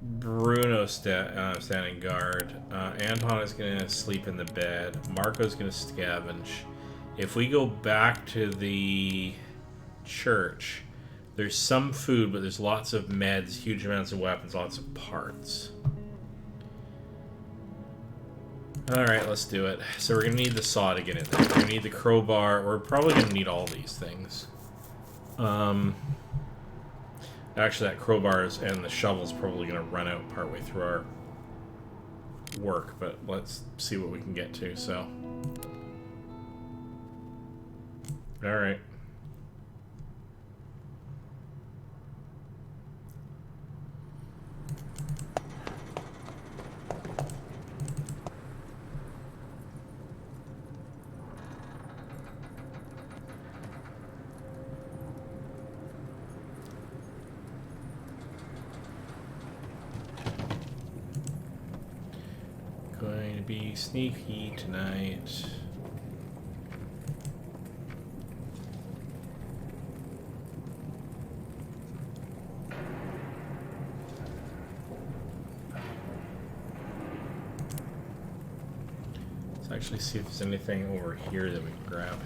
Bruno standing guard, Anton is gonna sleep in the bed, Marco's gonna scavenge. If we go back to the church, there's some food, but there's lots of meds, huge amounts of weapons, lots of parts. Alright, let's do it. So we're going to need the saw to get in there. We're going to need the crowbar. We're probably going to need all these things. Actually, that crowbar and the shovel is probably going to run out partway through our work, but let's see what we can get to, so. Alright. be sneaky tonight. Let's actually see if there's anything over here that we can grab.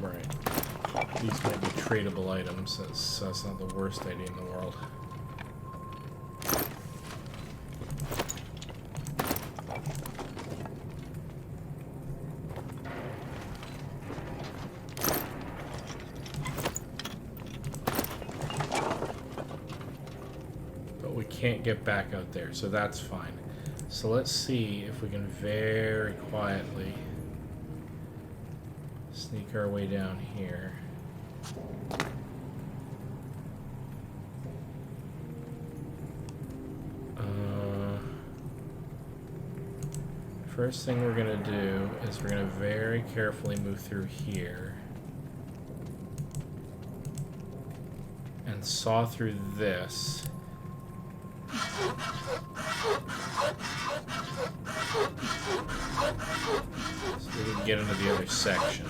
Right. These might be tradable items. That's not the worst idea in the world. But we can't get back out there, so that's fine. So let's see if we can very quietly sneak our way down here. First thing we're gonna do is we're gonna very carefully move through here and saw through this. So we can get into the other section.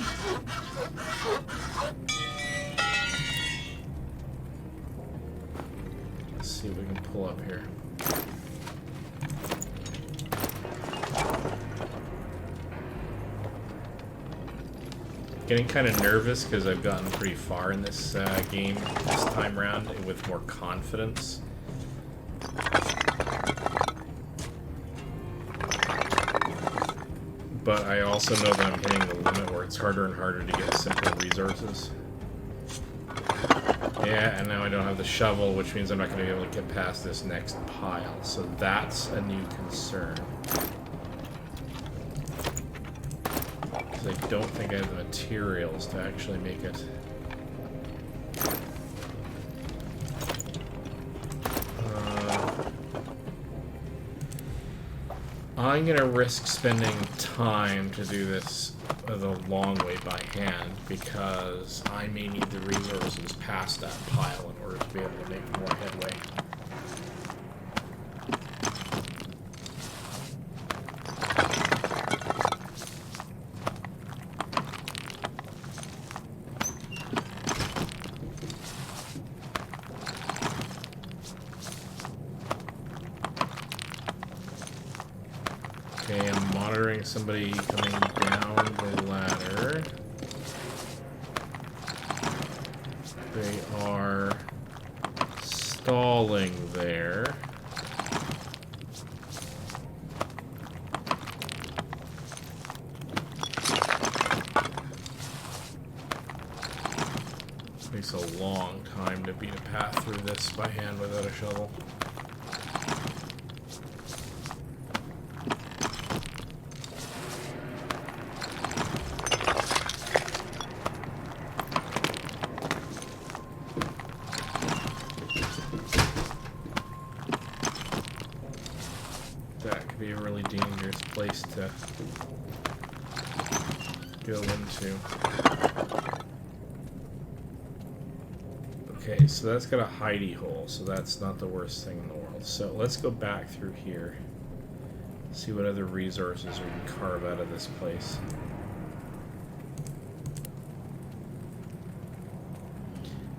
Let's see what we can pull up here. Getting kind of nervous because I've gotten pretty far in this game this time around with more confidence. But I also know that I'm hitting the limit where it's harder and harder to get simple resources. Yeah, and now I don't have the shovel, which means I'm not going to be able to get past this next pile. So that's a new concern. Because I don't think I have the materials to actually make it. I'm going to risk spending time to do this the long way by hand because I may need the resources past that pile in order to be able to make more headway. Okay, I'm monitoring somebody coming down the ladder. They are stalling there. Takes a long time to beat a path through this by hand without a shovel. That could be a really dangerous place to go into. Okay, so that's got a hidey hole, so that's not the worst thing in the world. So let's go back through here, see what other resources we can carve out of this place.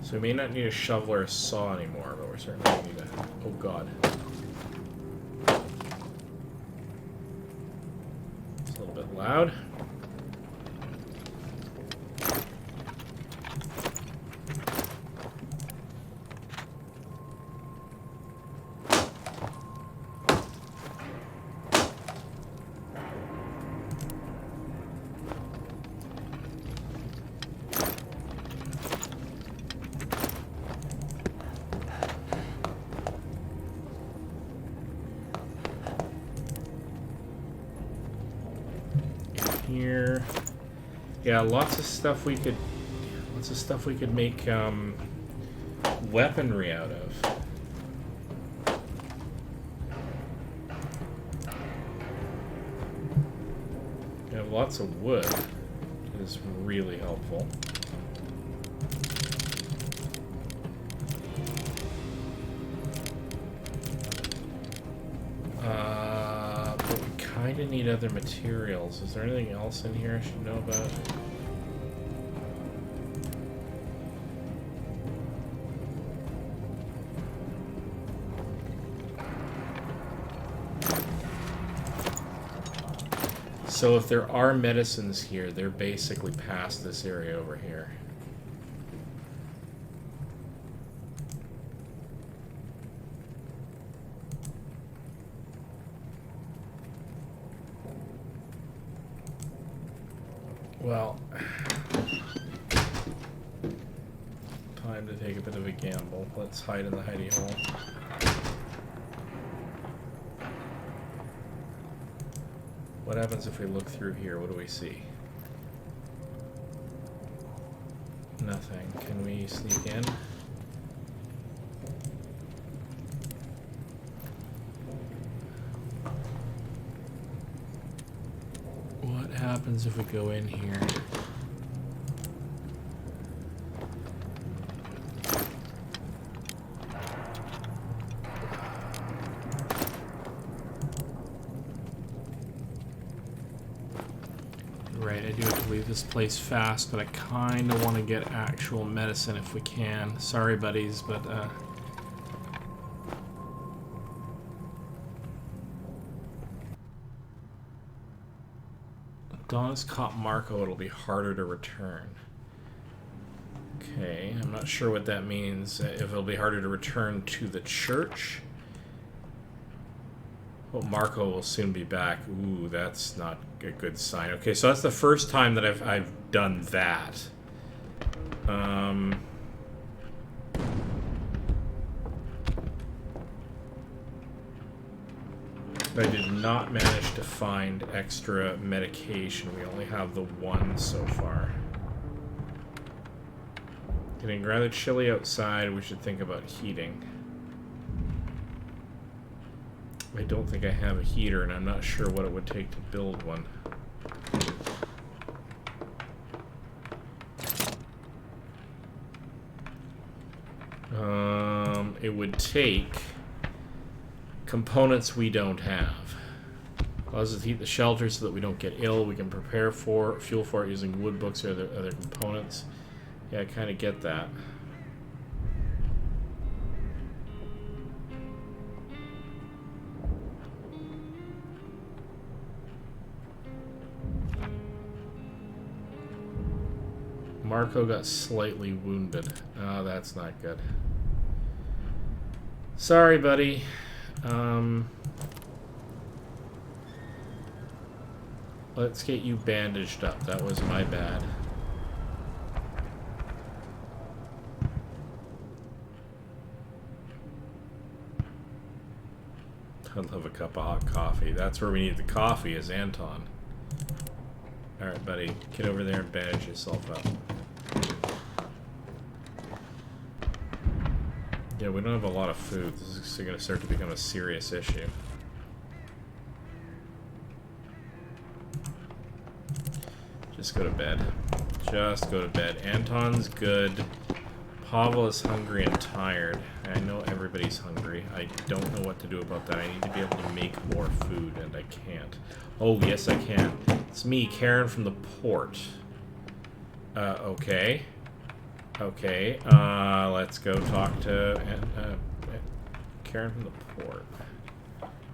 So we may not need a shovel or a saw anymore, but we're certainly going to need a... Oh god. It's a little bit loud. Here, yeah, lots of stuff we could make weaponry out of. We have lots of wood. It is really helpful. I need other materials. Is there anything else in here I should know about? So if there are medicines here, they're basically past this area over here. Well, time to take a bit of a gamble. Let's hide in the hidey hole. What happens if we look through here? What do we see? Nothing. Can we sneak in? What happens if we go in here? Right, I do have to leave this place fast, but I kind of want to get actual medicine if we can. Sorry, buddies, but Donna's caught Marco, it'll be harder to return. Okay, I'm not sure what that means. If it'll be harder to return to the church. Well, Marco will soon be back. Ooh, that's not a good sign. Okay, so that's the first time that I've done that. But I did not manage to find extra medication. We only have the one so far. Getting rather chilly outside. We should think about heating. I don't think I have a heater, and I'm not sure what it would take to build one. It would take components we don't have. Allows us to heat the shelter so that we don't get ill. We can prepare for fuel for it using wood books or other components. Yeah, I kind of get that. Marco got slightly wounded. Oh, that's not good. Sorry, buddy. Let's get you bandaged up. That was my bad. I'd love a cup of hot coffee. That's where we need the coffee, is Anton. Alright, buddy. Get over there and bandage yourself up. Yeah, we don't have a lot of food. This is going to start to become a serious issue. Just go to bed. Just go to bed. Anton's good. Pavel is hungry and tired. I know everybody's hungry. I don't know what to do about that. I need to be able to make more food, and I can't. Oh, yes, I can. It's me, Karen from the port. Okay. Okay, let's go talk to Karen from the port.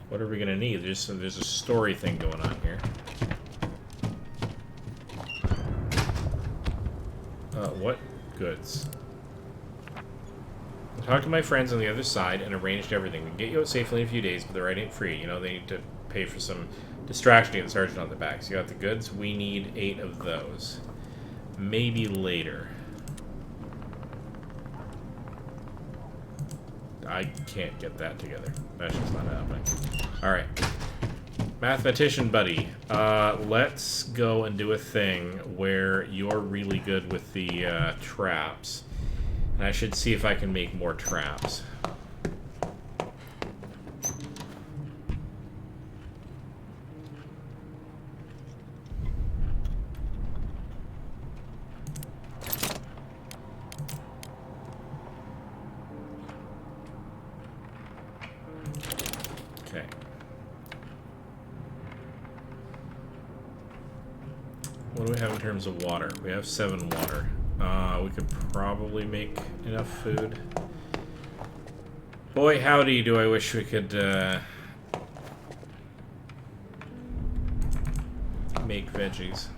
What are we gonna need? There's a story thing going on here. What goods? I talked to my friends on the other side and arranged everything. We can get you out safely in a few days, but the ride ain't free. You know, they need to pay for some distraction to get the sergeant on the back. So you got the goods. We need 8 of those. Maybe later. I can't get that together. That's just not happening. Alright. Mathematician buddy. Let's go and do a thing where you're really good with the traps. And I should see if I can make more traps. What do we have in terms of water? We have 7 water. We could probably make enough food. Boy, howdy, do I wish we could make veggies.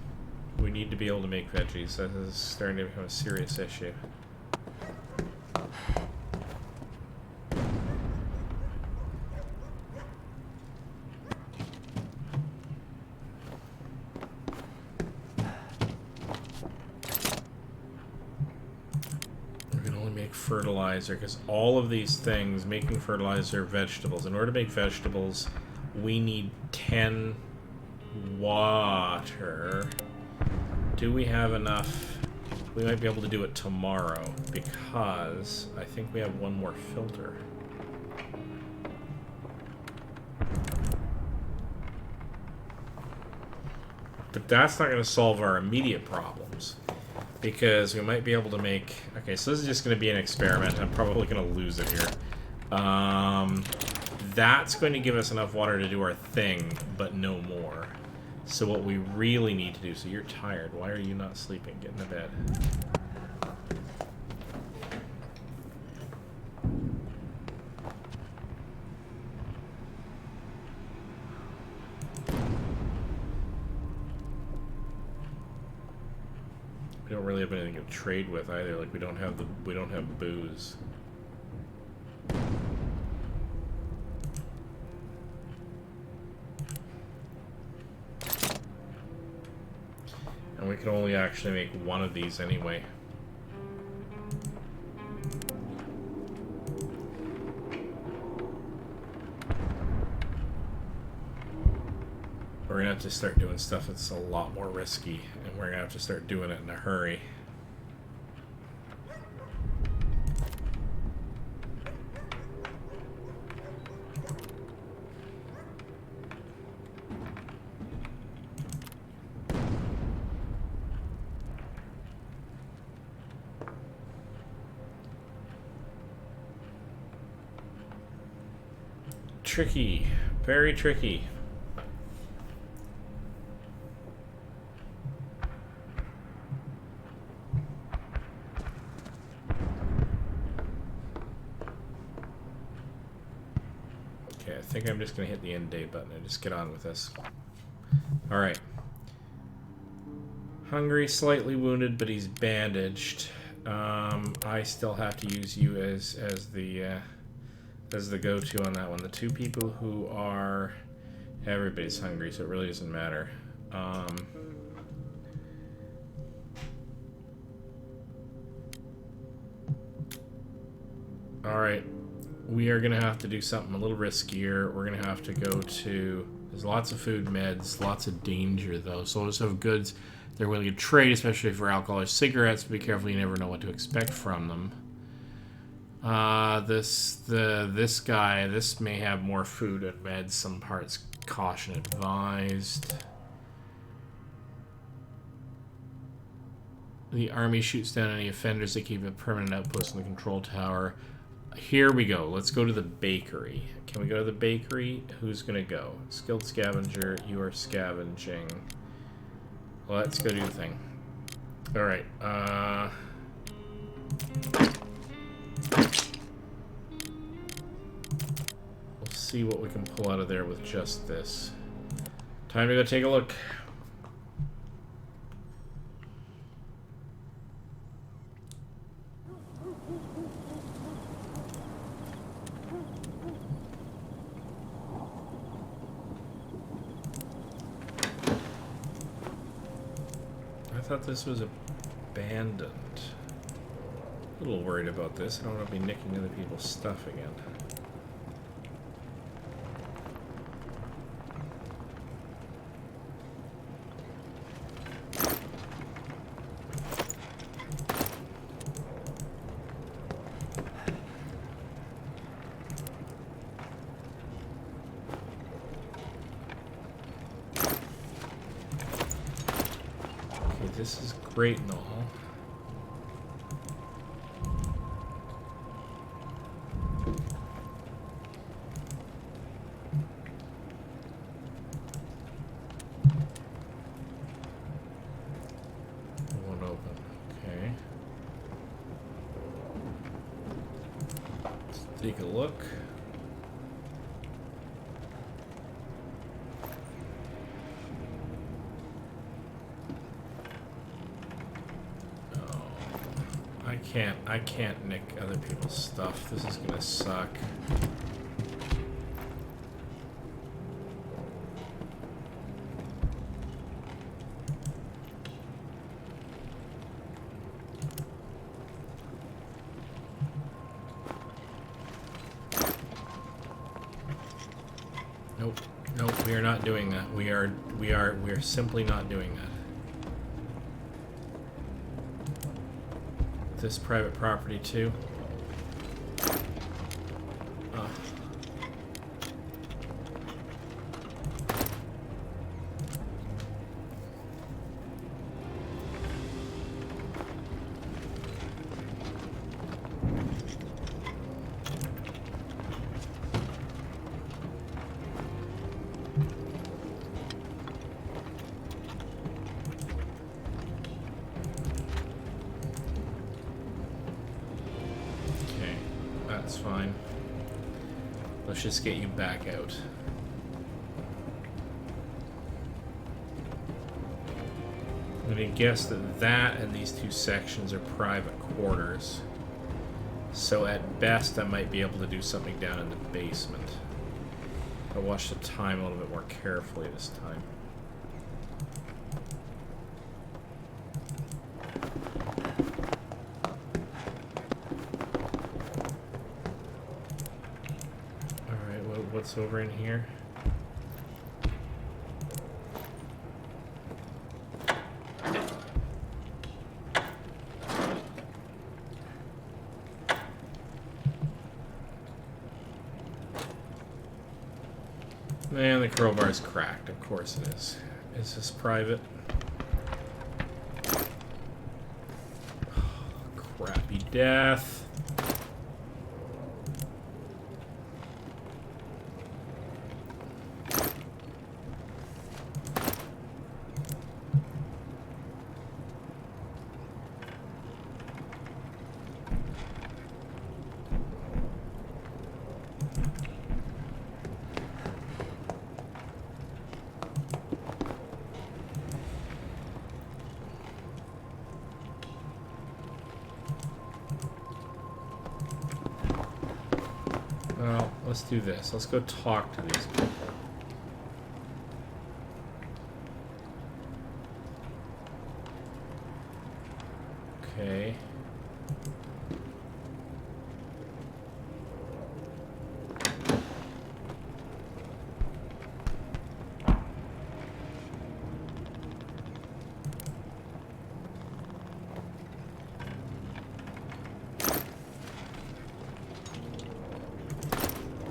We need to be able to make veggies. That is starting to become a serious issue. Fertilizer, because all of these things, making fertilizer, vegetables. In order to make vegetables, we need 10 water. Do we have enough? We might be able to do it tomorrow, because I think we have one more filter. But that's not going to solve our immediate problems. Because we might be able to make... Okay, so this is just going to be an experiment. I'm probably going to lose it here. That's going to give us enough water to do our thing, but no more. So what we really need to do... So you're tired. Why are you not sleeping? Get in the bed. We don't really have anything to trade with either. Like we don't have booze. And we can only actually make one of these anyway. We're gonna have to start doing stuff that's a lot more risky, and we're gonna have to start doing it in a hurry. Tricky, very tricky. I think I'm just going to hit the end day button and just get on with this. Alright. Hungry, slightly wounded, but he's bandaged. I still have to use you as the go-to on that one. The two people who are... Everybody's hungry, so it really doesn't matter. Alright. We are going to have to do something a little riskier. We're going to have to go to... There's lots of food, meds, lots of danger, though. Soldiers have goods they're willing to trade, especially for alcohol or cigarettes. Be careful, you never know what to expect from them. This guy, this may have more food and meds. Some parts, caution advised. The army shoots down any offenders that keep a permanent outpost in the control tower. Here we go. Let's go to the bakery. Can we go to the bakery? Who's going to go? Skilled scavenger. You are scavenging. Let's go do the thing. Alright. We'll see what we can pull out of there with just this. Time to go take a look. I thought this was abandoned. A little worried about this. I don't want to be nicking other people's stuff again. This is great and all. Take a look. I can't nick other people's stuff. This is gonna suck. Nope. Nope, we are not doing that. We are simply not doing that. This private property too. That's fine. Let's just get you back out. I'm gonna guess that that and these two sections are private quarters. So at best, I might be able to do something down in the basement. I'll watch the time a little bit more carefully this time. What's over in here? Man, the crowbar's cracked. Of course it is. Is this private? Oh, crappy death. Well, let's do this. Let's go talk to these people. Okay.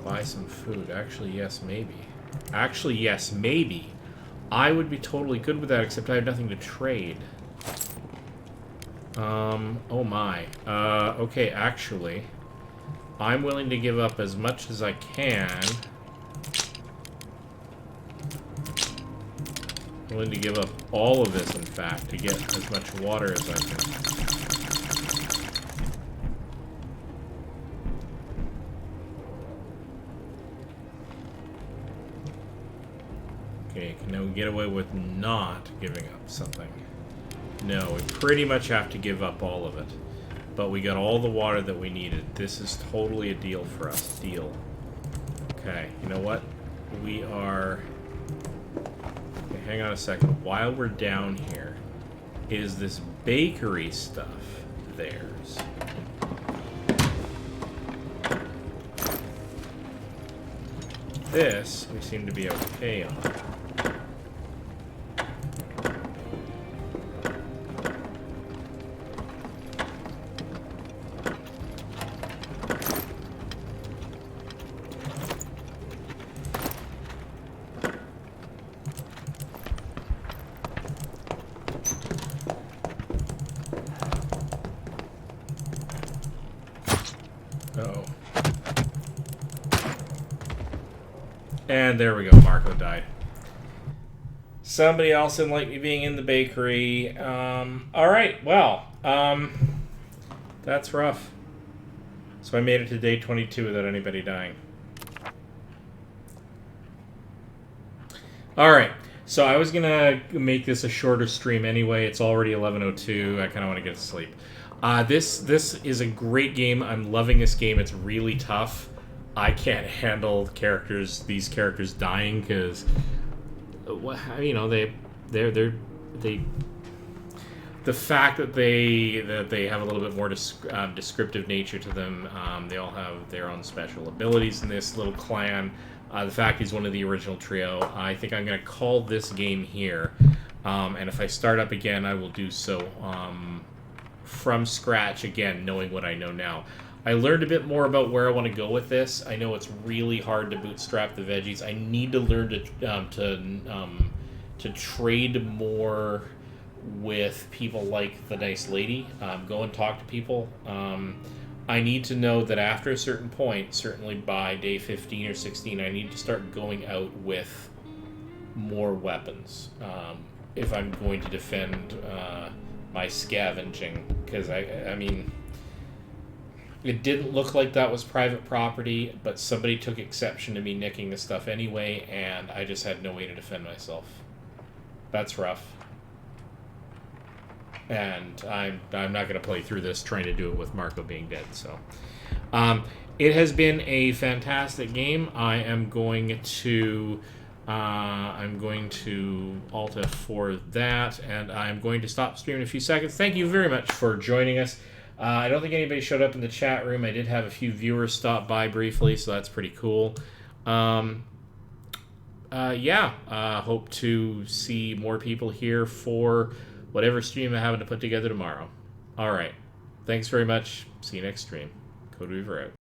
Buy some food. Actually, yes, maybe. Actually, yes, maybe. I would be totally good with that, except I have nothing to trade. Oh my. Okay, actually, I'm willing to give up as much as I can. I'm willing to give up all of this, in fact, to get as much water as I can. Okay, can now we get away with not giving up something? No, we pretty much have to give up all of it. But we got all the water that we needed. This is totally a deal for us. Deal. Okay, you know what? We are... Okay, hang on a second. While we're down here, is this bakery stuff theirs? This, we seem to be okay on. Uh-oh. And there we go, Marco died. Somebody else didn't like me being in the bakery. Alright, well, that's rough. So I made it to day 22 without anybody dying. Alright, so I was gonna make this a shorter stream anyway. It's already 11:02. I kind of want to get to sleep. This is a great game. I'm loving this game. It's really tough. I can't handle these characters dying because, you know, they the fact that they have a little bit more descriptive nature to them. They all have their own special abilities in this little clan. The fact he's one of the original trio. I think I'm going to call this game here. And if I start up again, I will do so from scratch again, knowing what I know now. I learned a bit more about where I want to go with this. I know it's really hard to bootstrap the veggies. I need to learn to trade more with people like the nice lady. Go and talk to people. I need to know that after a certain point, certainly by day 15 or 16, I need to start going out with more weapons if I'm going to defend my scavenging. Because, I mean, it didn't look like that was private property, but somebody took exception to me nicking the stuff anyway, and I just had no way to defend myself. That's rough. And I'm not going to play through this trying to do it with Marco being dead. So, it has been a fantastic game. I am going to Alt F for that, and I'm going to stop streaming in a few seconds. Thank you very much for joining us. I don't think anybody showed up in the chat room. I did have a few viewers stop by briefly, so that's pretty cool. Hope to see more people here for whatever stream I'm having to put together tomorrow. All right. Thanks very much. See you next stream. Code Weaver out.